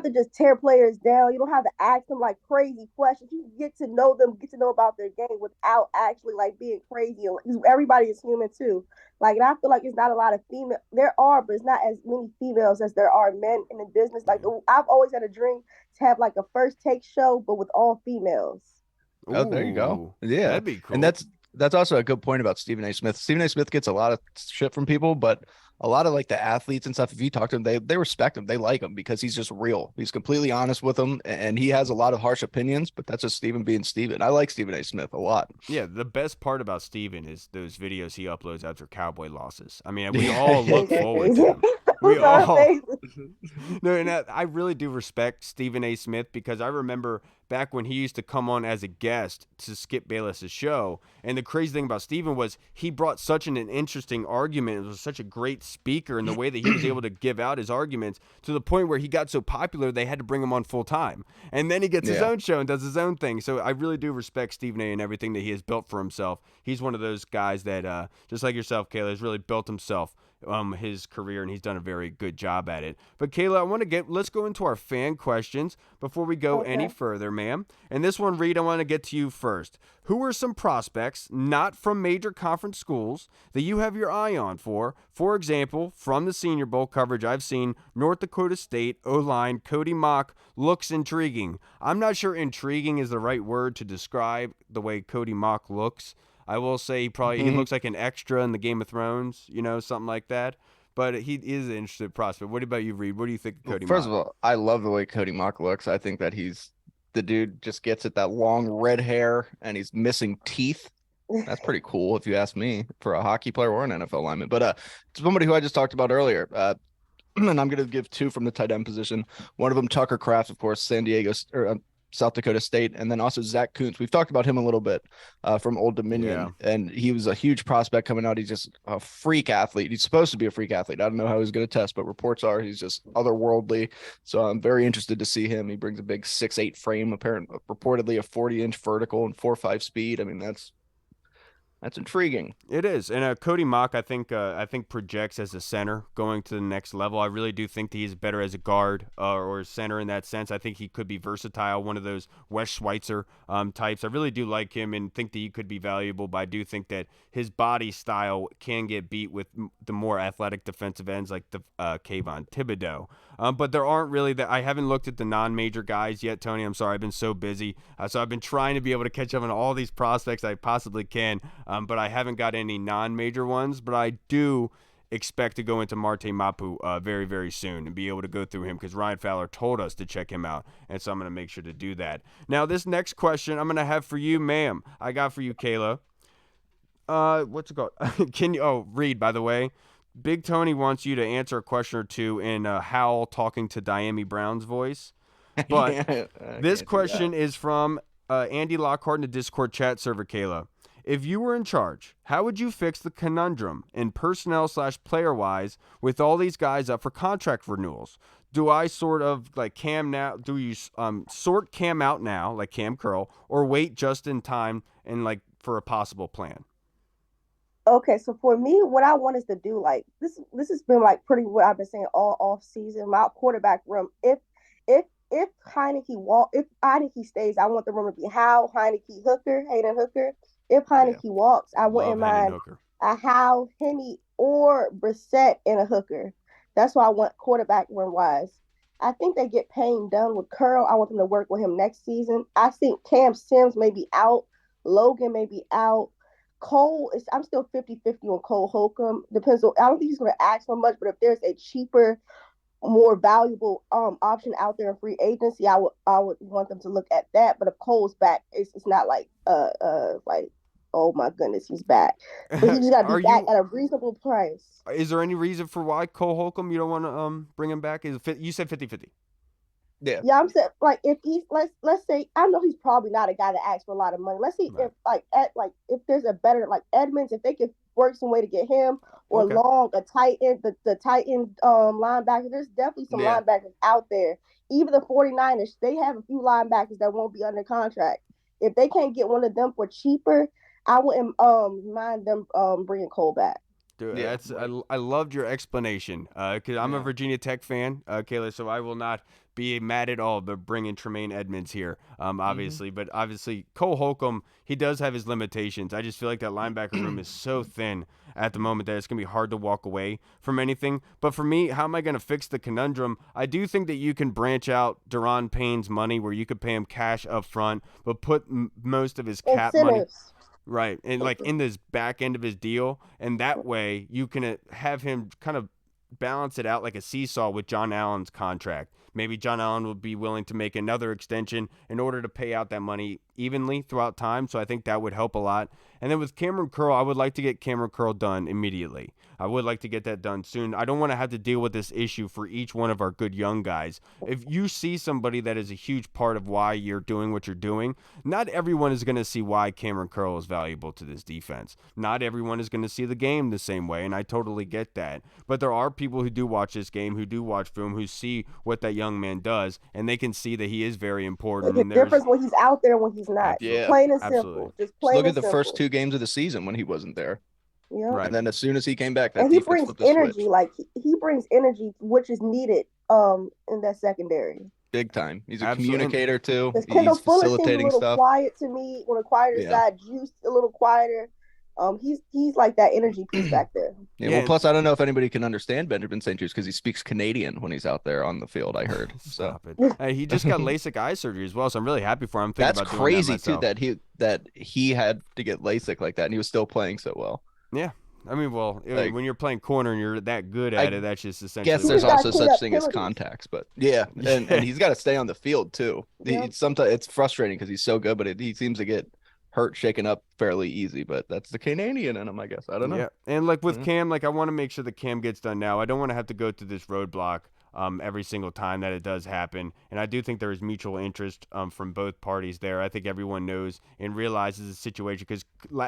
to just tear players down. You don't have to ask them crazy questions. You get to know them, get to know about their game without actually being crazy. Everybody is human too. And I feel it's not a lot of female. There are, but it's not as many females as there are men in the business. I've always had a dream to have a first take show, but with all females.
Oh, there you go. Yeah,
that'd be cool.
And that's also a good point about Stephen A. Smith. Stephen A. Smith gets a lot of shit from people, but a lot of the athletes and stuff, if you talk to them, they respect him. They like him because he's just real. He's completely honest with them, and he has a lot of harsh opinions, but that's just Stephen being Stephen. I like Stephen A. Smith a lot.
Yeah, the best part about Stephen is those videos he uploads after Cowboy losses. I mean, we all look forward to them. No, and I really do respect Stephen A. Smith because I remember back when he used to come on as a guest to Skip Bayless's show. And the crazy thing about Stephen was he brought such an interesting argument. It was such a great speaker in the way that he was able to give out his arguments to the point where he got so popular they had to bring him on full time. And then he gets his own show and does his own thing. So I really do respect Stephen A. and everything that he has built for himself. He's one of those guys that, just like yourself, Kayla, has really built himself his career, and he's done a very good job at it. But Kayla, let's go into our fan questions before we go any further, ma'am. And this one, Reed, I want to get to you first. Who are some prospects not from major conference schools that you have your eye on for? For example, from the Senior Bowl coverage I've seen, North Dakota State O-line Cody Mock looks intriguing. I'm not sure intriguing is the right word to describe the way Cody Mock looks. I will say he looks like an extra in the Game of Thrones, something like that. But he is an interesting prospect. What about you, Reed? What do you think of Cody Mock?
First of all, I love the way Cody Mock looks. I think that the dude just gets it, that long red hair, and he's missing teeth. That's pretty cool, if you ask me, for a hockey player or an NFL lineman. But somebody who I just talked about earlier, and I'm going to give two from the tight end position. One of them, Tucker Kraft, of course, South Dakota State, and then also Zach Kuntz. We've talked about him a little bit from Old Dominion, and he was a huge prospect coming out. He's just a freak athlete. He's supposed to be a freak athlete. I don't know how he's going to test, but reports are he's just otherworldly. So I'm very interested to see him. He brings a big 6'8" frame, reportedly a 40-inch vertical and 4.5 speed. I mean, that's intriguing.
It is. And Cody Mock, I think projects as a center going to the next level. I really do think that he's better as a guard or a center in that sense. I think he could be versatile, one of those Wes Schweitzer types. I really do like him and think that he could be valuable, but I do think that his body style can get beat with the more athletic defensive ends like the Kayvon Thibodeau. But there aren't really I haven't looked at the non-major guys yet, Tony. I'm sorry. I've been so busy. So I've been trying to be able to catch up on all these prospects I possibly can. But I haven't got any non-major ones. But I do expect to go into Marte Mapu very, very soon and be able to go through him because Ryan Fowler told us to check him out. And so I'm going to make sure to do that. Now, this next question I'm going to have for you, ma'am. I got for you, Kayla. What's it called? Reed, by the way. Big Tony wants you to answer a question or two in Howell talking to Diami Brown's voice. But this question is from Andy Lockhart in the Discord chat server, Kayla. If you were in charge, how would you fix the conundrum in personnel/player-wise with all these guys up for contract renewals? Do I sort of like Cam now? Do you sort Cam out now, like Cam Curl, or wait just in time and like for a possible plan?
Okay, so for me, what I want is to do, like this has been like pretty what I've been saying all off season. My quarterback room, if Heineke stays, I want the room to be Howe, Heineke, Hayden Hooker. If Heineke walks, I wouldn't mind a Howe, Henne, or Brissett and a Hooker. That's what I want quarterback room wise. I think they get Payne done with Curl. I want them to work with him next season. I think Cam Sims may be out. Logan may be out. Cole I'm still 50-50 on Cole Holcomb. Depends on, I don't think he's going to ask for much, but if there's a cheaper, more valuable option out there in free agency, I would want them to look at that. But if Cole's back, it's not like like, oh my goodness, he's back. But he just got to be back at a reasonable price.
Is there any reason for why Cole Holcomb you don't want to bring him back? You said 50-50.
Yeah, I'm saying like if he's let's say I know he's probably not a guy that asks for a lot of money. Let's see if if there's a better like Edmonds, if they could work some way to get him or Long, a tight end, the tight end linebacker. There's definitely some linebackers out there. Even the 49ers, they have a few linebackers that won't be under contract. If they can't get one of them for cheaper, I wouldn't mind them bringing Cole back.
Dude, I loved your explanation because I'm a Virginia Tech fan, Kayla, so I will not be mad at all but bringing Tremaine Edmonds here, obviously. But obviously, Cole Holcomb, he does have his limitations. I just feel like that linebacker room is so thin at the moment that it's going to be hard to walk away from anything. But for me, how am I going to fix the conundrum? I do think that you can branch out Daron Payne's money where you could pay him cash up front, but put most of his cap money. Right, and like in this back end of his deal, and that way you can have him kind of balance it out like a seesaw with John Allen's contract. Maybe John Allen would be willing to make another extension in order to pay out that money evenly throughout time, so I think that would help a lot. And then with Cameron Curl, I would like to get Cameron Curl done immediately. I would like to get that done soon. I don't want to have to deal with this issue for each one of our good young guys. If you see somebody that is a huge part of why you're doing what you're doing, not everyone is going to see why Cameron Curl is valuable to this defense. Not everyone is going to see the game the same way, and I totally get that. But there are people who do watch this game, who do watch film, who see what that young man does, and they can see that he is very important.
The difference when he's out there and when he's not.
Yeah,
plain and
absolutely.
simple. Just plain
look
and
at the
simple.
first 2 games of the season when he wasn't there.
Yeah.
Right. And then as soon as he came back, that
and he
defense
brings energy. Like he brings energy, which is needed in that secondary.
Big time. He's a communicator too.
Kendall
He's
Fuller
facilitating
seems a little
stuff.
quiet to me. On the quieter side, Juice a little quieter. He's like that energy piece back there.
Yeah, well, plus I don't know if anybody can understand Benjamin St. Juste because he speaks Canadian when he's out there on the field. I heard. So
he just got LASIK eye surgery as well, so I'm really happy for him.
That's crazy too that he had to get LASIK like that, and he was still playing so well.
Yeah. I mean, well, like, when you're playing corner and you're that good at it, that's just essentially.
Guess there's also such thing as contacts, but and he's got to stay on the field too. Yeah. Sometimes it's frustrating because he's so good, but he seems to get hurt, shaken up fairly easy. But that's the Canadian in him, I guess. I don't know. Yeah,
and like with Cam, like I want to make sure that Cam gets done now. I don't want to have to go through this roadblock every single time that it does happen. And I do think there is mutual interest from both parties there. I think everyone knows and realizes the situation because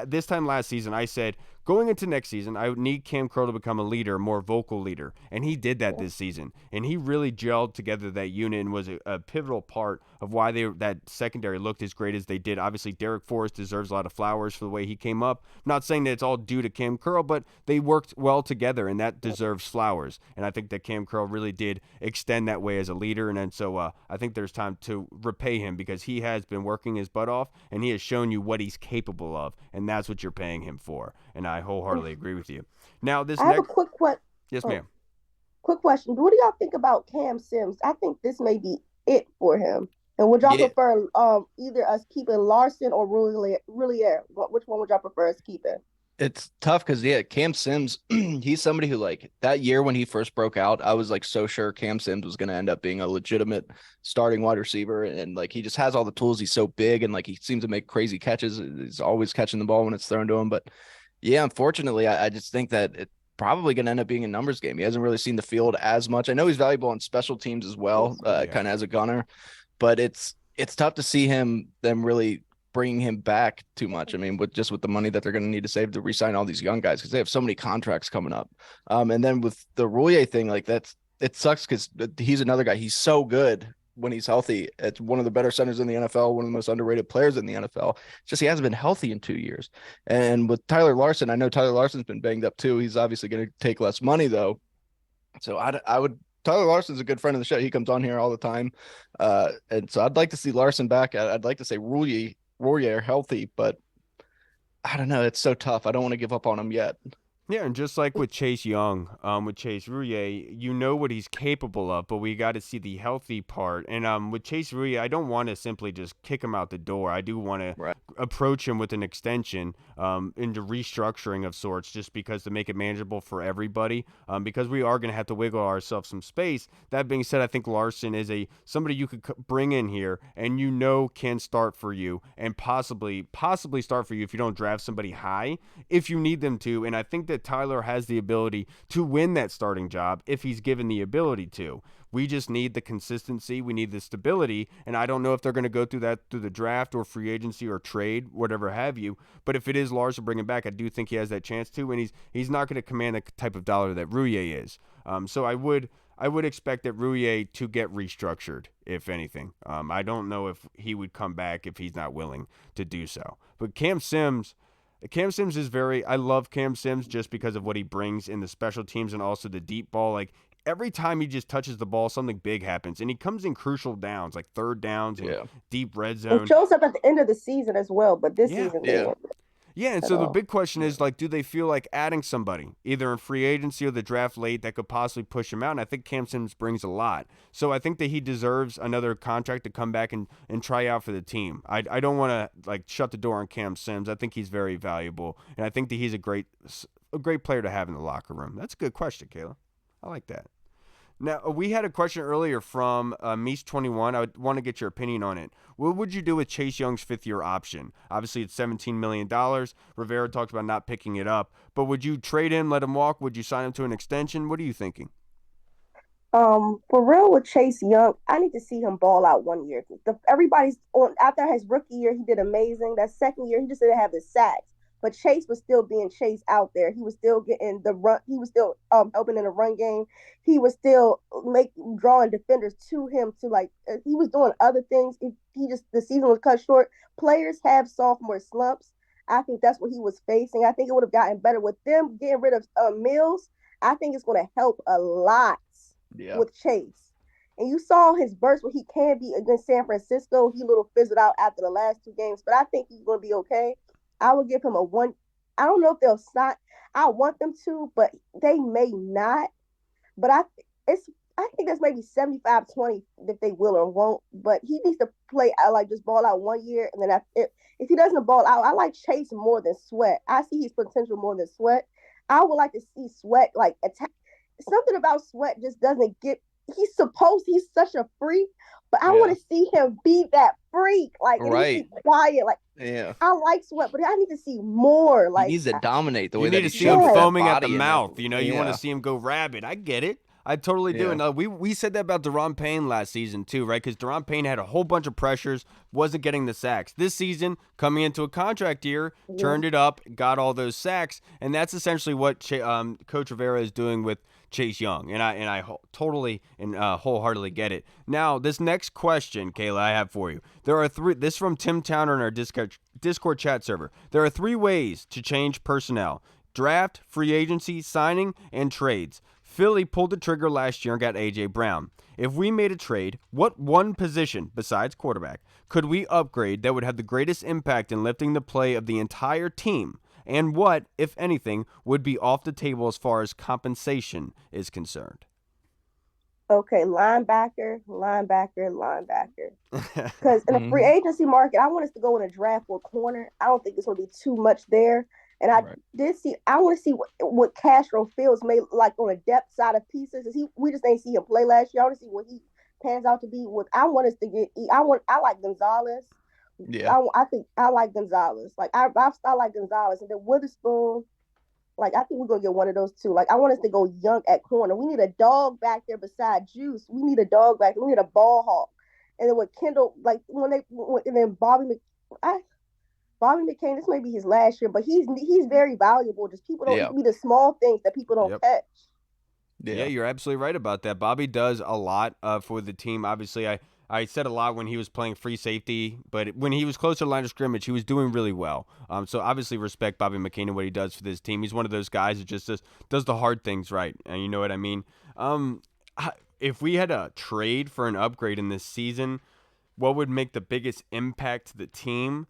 this time last season I said going into next season I would need Cam Curl to become a leader, more vocal leader. And he did that this season. And he really gelled together that unit and was a pivotal part of why that secondary looked as great as they did. Obviously, Derek Forrest deserves a lot of flowers for the way he came up. I'm not saying that it's all due to Cam Curl, but they worked well together, and that deserves flowers. And I think that Cam Curl really did extend that way as a leader. And then so I think there's time to repay him because he has been working his butt off, and he has shown you what he's capable of, and that's what you're paying him for. And I wholeheartedly agree with you. Now, I
have a quick question.
Yes, ma'am.
Quick question. What do y'all think about Cam Sims? I think this may be it for him. And would y'all prefer either us keeping Larson or Roulier? Which one would y'all prefer us keeping?
It's tough because Cam Sims, he's somebody who like that year when he first broke out, I was like so sure Cam Sims was going to end up being a legitimate starting wide receiver. And like he just has all the tools. He's so big and like he seems to make crazy catches. He's always catching the ball when it's thrown to him. But yeah, unfortunately, I just think that it's probably going to end up being a numbers game. He hasn't really seen the field as much. I know he's valuable on special teams as well, kind of as a gunner. But it's tough to see them really bringing him back too much. I mean, with the money that they're going to need to save to re-sign all these young guys because they have so many contracts coming up. And then with the Roulier thing, like it sucks because he's another guy. He's so good when he's healthy. It's one of the better centers in the NFL, one of the most underrated players in the NFL. It's just he hasn't been healthy in 2 years. And with Tyler Larson, I know Tyler Larson's been banged up too. He's obviously going to take less money though. So I would. Tyler Larson's a good friend of the show. He comes on here all the time. And so I'd like to see Larson back. I'd like to say Roulier healthy, but I don't know. It's so tough. I don't want to give up on him yet.
Yeah, and just like with Chase Young, with Chase Roulier, you know what he's capable of, but we got to see the healthy part. And with Chase Roulier, I don't want to simply just kick him out the door. I do want to approach him with an extension into restructuring of sorts, just because to make it manageable for everybody, because we are going to have to wiggle ourselves some space. That being said, I think Larson is somebody you could bring in here and can start for you and possibly start for you if you don't draft somebody high, if you need them to. And I think that Tyler has the ability to win that starting job if he's given the ability to. We just need the consistency. We need the stability. And I don't know if they're going to go through that through the draft or free agency or trade, whatever have you. But if it is Larson bringing back, I do think he has that chance to. And he's not going to command the type of dollar that Roulier is. So I would expect that Roulier to get restructured, if anything. I don't know if he would come back if he's not willing to do so. But Cam Sims is I love Cam Sims just because of what he brings in the special teams and also the deep ball. Like every time he just touches the ball, something big happens. And he comes in crucial downs, like third downs and deep red zone.
It shows up at the end of the season as well, but this season.
Yeah, and so the big question is, like, do they feel like adding somebody, either in free agency or the draft late, that could possibly push him out? And I think Cam Sims brings a lot. So I think that he deserves another contract to come back and try out for the team. I don't want to, like, shut the door on Cam Sims. I think he's very valuable, and I think that he's a great player to have in the locker room. That's a good question, Kayla. I like that. Now, we had a question earlier from Meese21. I would want to get your opinion on it. What would you do with Chase Young's fifth-year option? Obviously, it's $17 million. Rivera talked about not picking it up. But would you trade him, let him walk? Would you sign him to an extension? What are you thinking?
For real with Chase Young, I need to see him ball out 1 year. Everybody's on after his rookie year, he did amazing. That second year, he just didn't have the sacks. But Chase was still being chased out there. He was still getting the run. He was still helping in the run game. He was still drawing defenders to him to he was doing other things. The season was cut short. Players have sophomore slumps. I think that's what he was facing. I think it would have gotten better with them getting rid of Mills. I think it's going to help a lot with Chase. And you saw his burst where he can be against San Francisco. He a little fizzled out after the last 2 games, but I think he's going to be okay. I would give him a 1. I don't know if they'll sign. I want them to, but they may not. But I think that's maybe 75-20 if they will or won't. But he needs to play just ball out 1 year, and then if he doesn't ball out, I like Chase more than Sweat. I see his potential more than Sweat. I would like to see Sweat attack. Something about Sweat just doesn't get. He's such a freak, but I want to see him be that freak. Right. Quiet. I like Sweat, but I need to see more.
He needs to dominate the way that
he
shows.
You need to see him foaming at the mouth. You want to see him go rabid. I get it. I totally do. And we said that about Daron Payne last season too, right? Because Daron Payne had a whole bunch of pressures, wasn't getting the sacks. This season, coming into a contract year, turned it up, got all those sacks, and that's essentially what Coach Rivera is doing with Chase Young. And I totally and wholeheartedly get it. Now, this next question, Kayla, I have for you. There are 3. This is from Tim Towner in our Discord chat server. There are 3 ways to change personnel: draft, free agency, signing, and trades. Philly pulled the trigger last year and got A.J. Brown. If we made a trade, what one position, besides quarterback, could we upgrade that would have the greatest impact in lifting the play of the entire team? And what, if anything, would be off the table as far as compensation is concerned?
Okay, linebacker. Because in the free agency market, I want us to go in a draft for a corner. I don't think it's going to be too much there. And I want to see what Castro feels made like on a depth side of pieces. We just didn't see him play last year. I want to see what he pans out to be. I want us to get. I like Gonzalez.
Yeah.
I think I like Gonzalez. I like Gonzalez, and then Witherspoon. I think we're gonna get one of those two. I want us to go young at corner. We need a dog back there beside Juice. We need a dog back there. We need a ball hawk. And then with Kendall, and then Bobby McCain, this may be his last year, but he's very valuable. Just people don't be the small things that people don't catch.
Yeah, you're absolutely right about that. Bobby does a lot for the team. Obviously, I said a lot when he was playing free safety, but when he was close to the line of scrimmage, he was doing really well. So obviously respect Bobby McCain and what he does for this team. He's one of those guys that just does the hard things right, and you know what I mean? If we had a trade for an upgrade in this season, what would make the biggest impact to the team?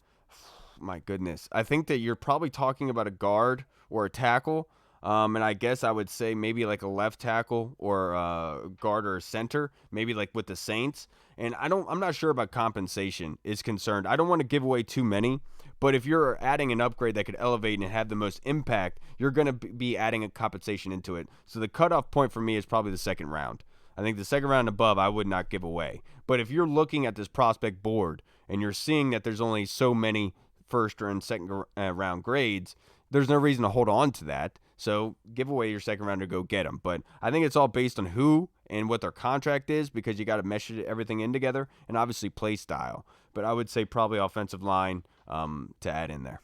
My goodness. I think that you're probably talking about a guard or a tackle. And I guess I would say maybe like a left tackle or a guard or a center, maybe like with the Saints. And I'm not sure about compensation is concerned. I don't want to give away too many, but if you're adding an upgrade that could elevate and have the most impact, you're going to be adding a compensation into it. So the cutoff point for me is probably the second round. I think the second round above, I would not give away. But if you're looking at this prospect board and you're seeing that there's only so many first and second round grades, there's no reason to hold on to that. So give away your second round to go get them. But I think it's all based on who and what their contract is, because you got to mesh everything in together, and obviously play style. But I would say probably offensive line to add in there.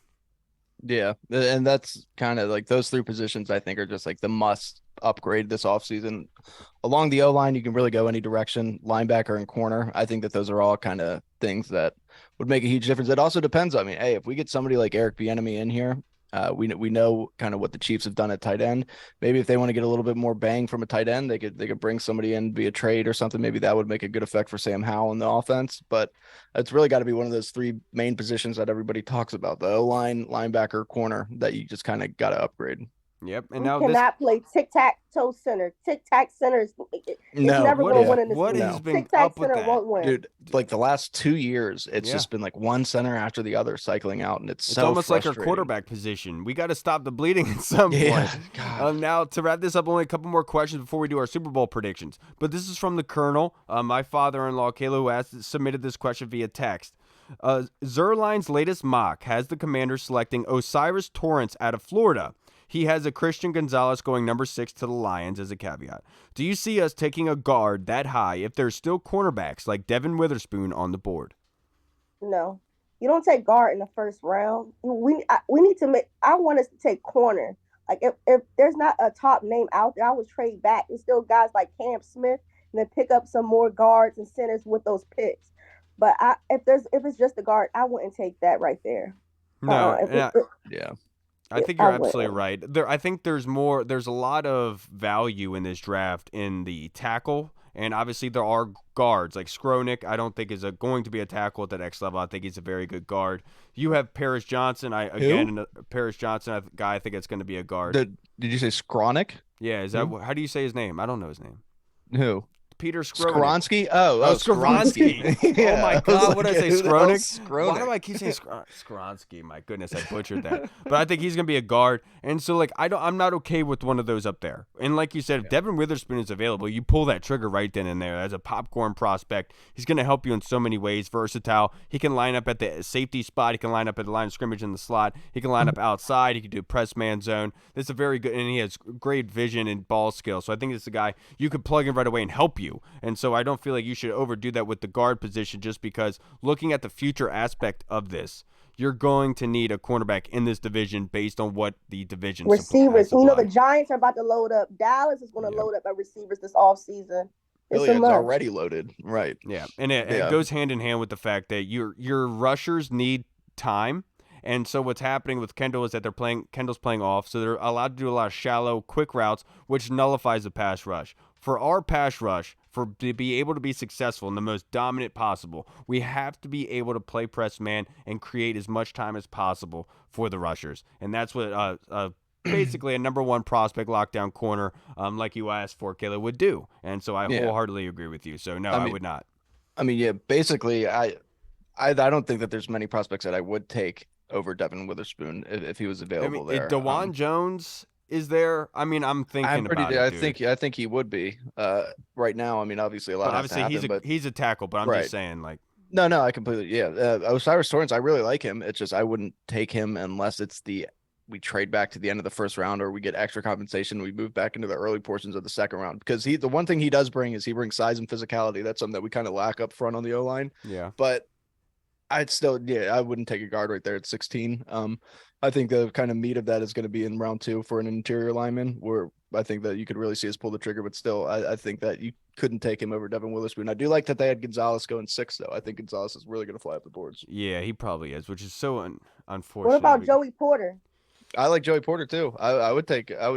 Yeah, and that's kind of like those 3 positions I think are just like the must upgrade this offseason. Along the O-line, you can really go any direction. Linebacker and corner, I think that those are all kind of things that would make a huge difference. It also depends. I mean, hey, if we get somebody like Eric Bieniemy in here, we know kind of what the Chiefs have done at tight end. Maybe if they want to get a little bit more bang from a tight end, they could bring somebody in via trade or something. Maybe that would make a good effect for Sam Howell in the offense. But it's really got to be one of those 3 main positions that everybody talks about: the O-line, linebacker, corner, that you just kind of got to upgrade.
Yep, and
We
now
cannot play tic-tac-toe center. Tic-tac center is never going to win in this
What
league.
has been
Tic-tac
up with
center
that?
won't win.
Dude, like the last 2 years, it's just been like one center after the other cycling out, and it's so
almost like our
frustrating.
quarterback position. We got to stop the bleeding at some point.
God.
Now, to wrap this up, only a couple more questions before we do our Super Bowl predictions. But this is from the Colonel, my father-in-law, Kayla, who submitted this question via text. Zerline's latest mock has the Commanders selecting Osiris Torrance out of Florida. He has a Christian Gonzalez going number 6 to the Lions as a caveat. Do you see us taking a guard that high if there's still cornerbacks like Devin Witherspoon on the board?
No. You don't take guard in the first round. We need to make. I want us to take corner. Like if there's not a top name out there, I would trade back. There's still guys like Cam Smith, and then pick up some more guards and centers with those picks. But if it's just a guard, I wouldn't take that right there.
No,
yeah.
I think you're absolutely right. I think there's a lot of value in this draft in the tackle, and obviously there are guards like Skronik. I don't think is going to be a tackle at that next level. I think he's a very good guard. You have Paris Johnson. Paris Johnson, a guy I think it's going to be a guard.
Did you say Skronik?
Yeah, is that how do you say his name? I don't know his name.
Who?
Peter Skronik.
Skronsky?
Skronsky.
Yeah,
Oh my God, what did I say? Skronik? Why do I keep saying Skronsky? My goodness, I butchered that. But I think he's gonna be a guard, and so like I'm not okay with one of those up there. And like you said, if Devin Witherspoon is available, you pull that trigger right then and there. As a popcorn prospect, he's gonna help you in so many ways. Versatile. He can line up at the safety spot. He can line up at the line of scrimmage in the slot. He can line up outside. He can do press man zone. This is a very good, and he has great vision and ball skills. So I think this is a guy you could plug in right away and help you. And so I don't feel like you should overdo that with the guard position, just because looking at the future aspect of this, you're going to need a cornerback in this division based on what the division
receivers. The Giants are about to load up. Dallas is going to load up at receivers this offseason.
Philly is already loaded, right?
Yeah, and it goes hand in hand with the fact that your rushers need time. And so what's happening with Kendall is that Kendall's playing off, so they're allowed to do a lot of shallow, quick routes, which nullifies the pass rush. For our pass rush, to be able to be successful and the most dominant possible, we have to be able to play press man and create as much time as possible for the rushers. And that's what basically a number one prospect lockdown corner, like you asked for, Kayla, would do. And so I wholeheartedly agree with you. So no, I would not.
I mean, yeah, basically, I don't think that there's many prospects that I would take over Devin Witherspoon if he was available there.
DeJuan Jones is there? I mean, I'm thinking about it.
I think he would be right now. I mean, obviously a lot.
He's a tackle, but I'm just saying, like.
No, I completely Osiris Torrance, I really like him. It's just I wouldn't take him unless we trade back to the end of the first round, or we get extra compensation. We move back into the early portions of the second round, because the one thing he does bring is he brings size and physicality. That's something that we kind of lack up front on the O-line.
Yeah,
but I'd still, I wouldn't take a guard right there at 16. I think the kind of meat of that is going to be in round 2 for an interior lineman, where I think that you could really see us pull the trigger. But still, I think that you couldn't take him over Devin Witherspoon. I do like that they had Gonzalez going 6, though. I think Gonzalez is really going to fly up the boards.
Yeah, he probably is, which is so unfortunate.
What about Joey Porter?
I like Joey Porter too. I would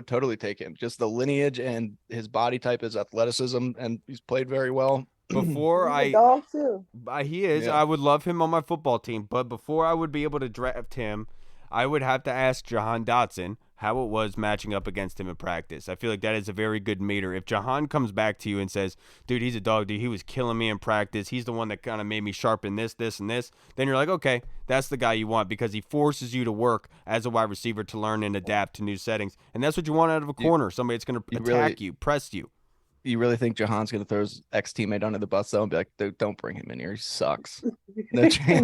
totally take him. Just the lineage and his body type, his athleticism, and he's played very well.
Before
He's a dog too.
He is. Yeah. I would love him on my football team, but before I would be able to draft him, I would have to ask Jahan Dotson how it was matching up against him in practice. I feel like that is a very good meter. If Jahan comes back to you and says, dude, he's a dog, dude, he was killing me in practice, he's the one that kind of made me sharpen this, and this, then you're like, okay, that's the guy you want, because he forces you to work as a wide receiver to learn and adapt to new settings. And that's what you want out of a corner, somebody that's going to attack you, press you.
You really think Jahan's going to throw his ex-teammate under the bus, though, and be like, dude, don't bring him in here. He sucks. No chance.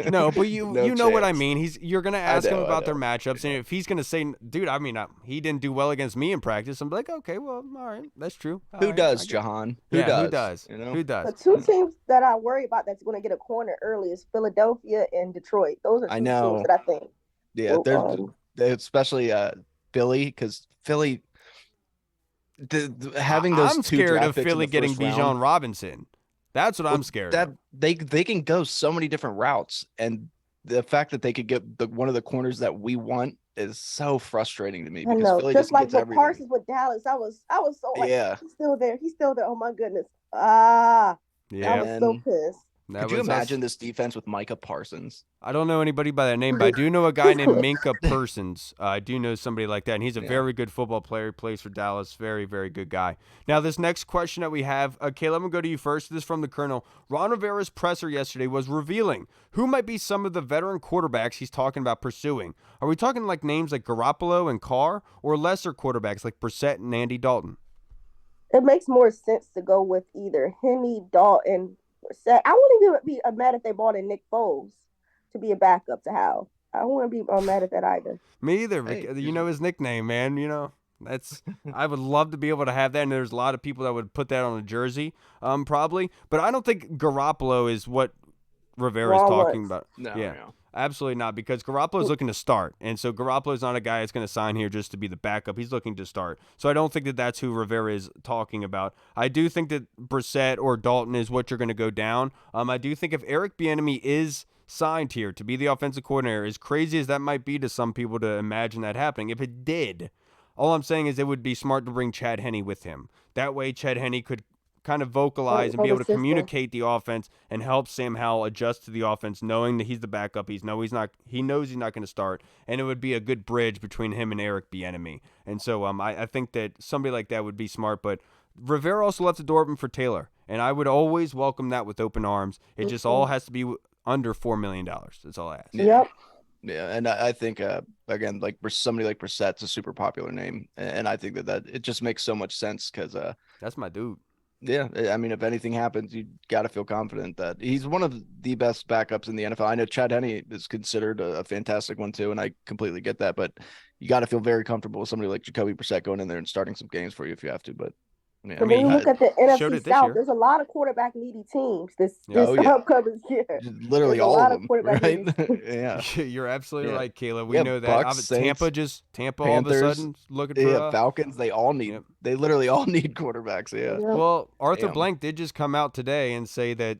No, but you know what I mean. You're going to ask him about their matchups, and if he's going to say, dude, I mean, he didn't do well against me in practice, I'm like, okay, well, all right, that's true.
Who does, Jahan? Who does?
You know? Who does?
The two teams that I worry about that's going to get a corner early is Philadelphia and Detroit. Those are two teams that I think.
Yeah, they're especially Philly, because Philly. Having those
I'm scared of Philly getting Bijan Robinson. That's what I'm scared of.
They can go so many different routes, and the fact that they could get one of the corners that we want is so frustrating to me.
I know,
Philly
just like
what
Parsons with Dallas, I was so like, he's still there. Oh my goodness.
Yeah,
I was so pissed.
Could you imagine this defense with Micah Parsons?
I don't know anybody by that name, but I do know a guy named Minka Persons. I do know somebody like that, and he's a very good football player. He plays for Dallas. Very, very good guy. Now, this next question that we have, Kayla, I'm going to go to you first. This is from the Colonel. Ron Rivera's presser yesterday was revealing who might be some of the veteran quarterbacks he's talking about pursuing. Are we talking like names like Garoppolo and Carr, or lesser quarterbacks like Brissett and Andy Dalton?
It makes more sense to go with either Henny, Dalton, Brissett. I wouldn't even be mad if they brought in Nick Foles to be a backup to Hal. I wouldn't be mad at that either.
Me either. Hey, you know his nickname, man. You know, I would love to be able to have that, and there's a lot of people that would put that on a jersey, probably. But I don't think Garoppolo is what Rivera's talking about.
No.
Absolutely not, because Garoppolo's looking to start, and so Garoppolo's not a guy that's going to sign here just to be the backup. He's looking to start. So I don't think that that's who Rivera is talking about. I do think that Brissett or Dalton is what you're going to go down. I do think if Eric Bieniemy is signed here to be the offensive coordinator, as crazy as that might be to some people to imagine that happening, if it did, all I'm saying is it would be smart to bring Chad Henne with him. That way Chad Henne could kind of vocalize and be able to communicate the offense and help Sam Howell adjust to the offense, knowing that he's the backup. He knows he's not going to start, and it would be a good bridge between him and Eric Bieniemy. And so I think that somebody like that would be smart. But Rivera also left the door open for Taylor, and I would always welcome that with open arms. It just all has to be under $4 million. That's all I ask.
Yep.
Yeah, and I think again, like somebody like Brissett's a super popular name, and I think that it just makes so much sense because
that's my dude.
Yeah, I mean, if anything happens, you got to feel confident that he's one of the best backups in the NFL. I know Chad Henne is considered a fantastic one too, and I completely get that. But you got to feel very comfortable with somebody like Jacoby Brissett going in there and starting some games for you if you have to. But
yeah, I mean, look at the NFC South. There's a lot of quarterback needy teams this upcoming year.
Literally all of them, right?
Yeah, you're absolutely right, Kayla. We know that.
Bucks,
Tampa
Panthers,
all of a sudden looking for
Falcons. They all need. They literally all need quarterbacks. Yeah.
Well, Arthur Blank did just come out today and say that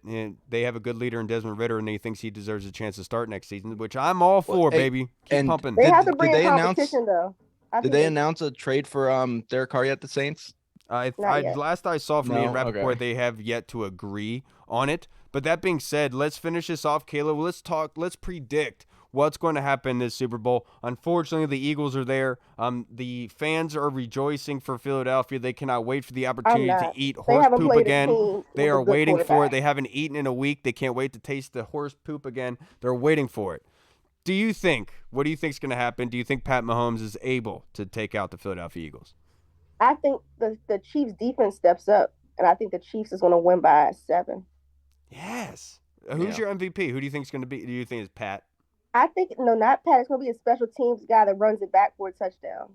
they have a good leader in Desmond Ritter, and he thinks he deserves a chance to start next season, which I'm all for, baby. Keep pumping.
They have to bring in competition, though.
Did they announce a trade for Derek Carr yet? The Saints.
Last I saw from Ian Rappaport, they have yet to agree on it. But that being said, let's finish this off, Kayla. Let's predict what's going to happen this Super Bowl. Unfortunately, the Eagles are there. The fans are rejoicing for Philadelphia. They cannot wait for the opportunity to eat horse poop again. They are waiting for it. They haven't eaten in a week. They can't wait to taste the horse poop again. They're waiting for it. What do you think is going to happen? Do you think Pat Mahomes is able to take out the Philadelphia Eagles?
I think the Chiefs defense steps up, and I think the Chiefs is going to win by 7.
Yes. Who's your MVP? Who do you think is going to be? Do you think it's Pat?
I think not Pat. It's going to be a special teams guy that runs it back for a touchdown.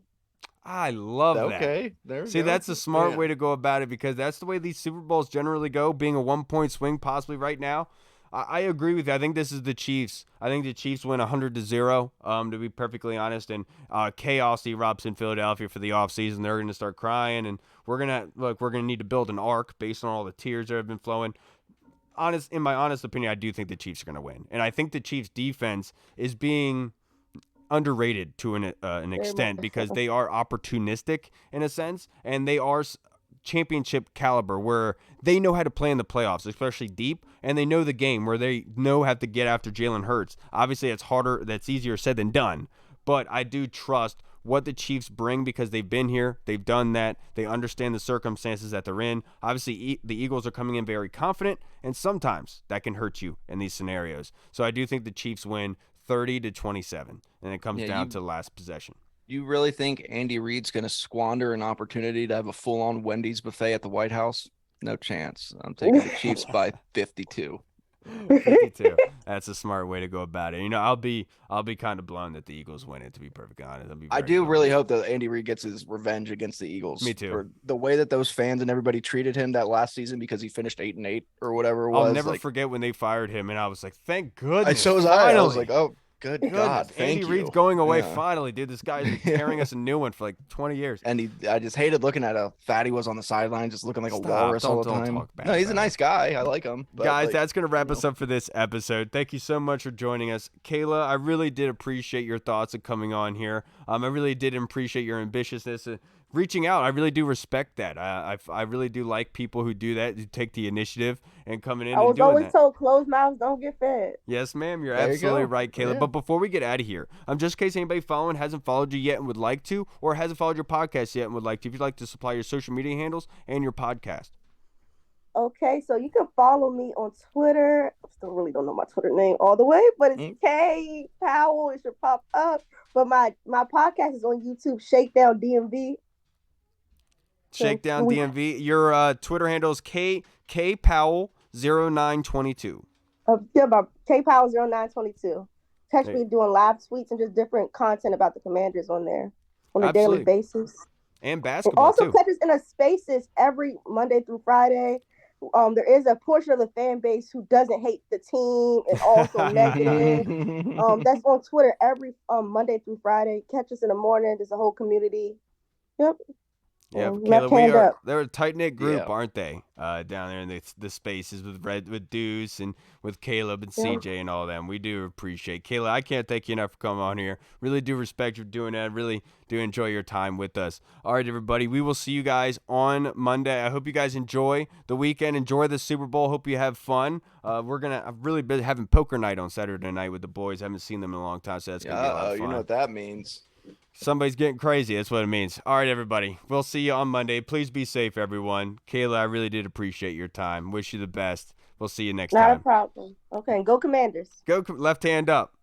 I love that.
Okay, there.
See, that's a smart way to go about it, because that's the way these Super Bowls generally go, being a 1-point swing possibly right now. I agree with you. I think this is the Chiefs. I think the Chiefs win 100-0, to be perfectly honest. And chaos erupts in Philadelphia for the offseason. They're going to start crying, and we're going to need to build an ark based on all the tears that have been flowing. In my honest opinion, I do think the Chiefs are going to win. And I think the Chiefs defense is being underrated to an extent, because they are opportunistic in a sense, and they are championship caliber, where they know how to play in the playoffs, especially deep, and they know the game, where they know how to get after Jalen Hurts. Obviously, that's easier said than done, but I do trust what the Chiefs bring, because they've been here, they've done that, they understand the circumstances that they're in. Obviously, the Eagles are coming in very confident, and sometimes that can hurt you in these scenarios. So I do think the Chiefs win 30-27, and it comes down to the last possession.
You really think Andy Reid's going to squander an opportunity to have a full-on Wendy's buffet at the White House? No chance. I'm taking the Chiefs by 52.
52. That's a smart way to go about it. I'll be kind of blown that the Eagles win it, to be perfectly honest.
I do really hope that Andy Reid gets his revenge against the Eagles.
Me too.
For the way that those fans and everybody treated him that last season, because he finished 8-8 or whatever it was.
I'll never forget when they fired him, and I was like, thank goodness.
So was I. I was like, oh. Good God, thank
you. Andy Reid's going away finally, dude. This guy's been carrying us a new one for like 20 years.
And I just hated looking at how fat he was on the sideline, just looking like a walrus all the time. No, he's a nice guy. I like him. But
guys, that's going to wrap us up for this episode. Thank you so much for joining us. Kayla, I really did appreciate your thoughts of coming on here. I really did appreciate your ambitiousness. reaching out. I really do respect that. I really do like people who do that, who take the initiative and coming in and doing that. I was always
told closed mouths don't get fed.
Yes, ma'am. You're absolutely right, Kayla. Yeah. But before we get out of here, just in case anybody following hasn't followed you yet and would like to, or hasn't followed your podcast yet and would like to, if you'd like to supply your social media handles and your podcast.
Okay, so you can follow me on Twitter. I still really don't know my Twitter name all the way, but it's K Powell. It should pop up. But my podcast is on YouTube, Shakedown DMV.
Shakedown DMV. Your Twitter handle is K Powell 0922.
Yeah, my K Powell 0922. Catch me doing live tweets and just different content about the Commanders on there on a daily basis.
And basketball,
also catch us in a Spaces every Monday through Friday. There is a portion of the fan base who doesn't hate the team and also negative. That's on Twitter every Monday through Friday. Catch us in the morning. There's a whole community. Yep.
Yeah, Kayla, they're a tight-knit group, aren't they? Down there in the Spaces with Deuce and with Caleb and CJ and all them. We do appreciate Kayla. I can't thank you enough for coming on here. Really do respect you doing that. Really do enjoy your time with us. All right, everybody. We will see you guys on Monday. I hope you guys enjoy the weekend. Enjoy the Super Bowl. Hope you have fun. I've really been having poker night on Saturday night with the boys. I haven't seen them in a long time, so that's going to be a lot of fun.
You know what that means.
Somebody's getting crazy. That's what it means. All right, everybody. We'll see you on Monday. Please be safe, everyone. Kayla, I really did appreciate your time. Wish you the best. We'll see you next time.
Not a problem. Okay, go Commanders.
Go left hand up.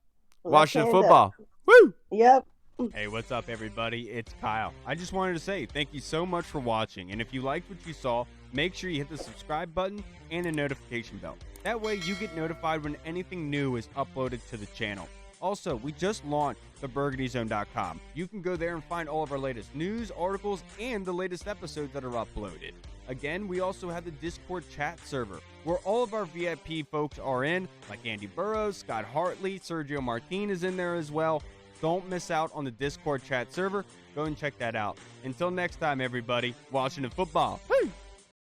Washington football. Woo!
Yep.
Hey, what's up, everybody? It's Kyle. I just wanted to say thank you so much for watching. And if you liked what you saw, make sure you hit the subscribe button and the notification bell. That way you get notified when anything new is uploaded to the channel. Also, we just launched theburgundyzone.com. You can go there and find all of our latest news, articles, and the latest episodes that are uploaded. Again, we also have the Discord chat server, where all of our VIP folks are in, like Andy Burrows, Scott Hartley, Sergio Martin is in there as well. Don't miss out on the Discord chat server. Go and check that out. Until next time, everybody, Washington football. Woo!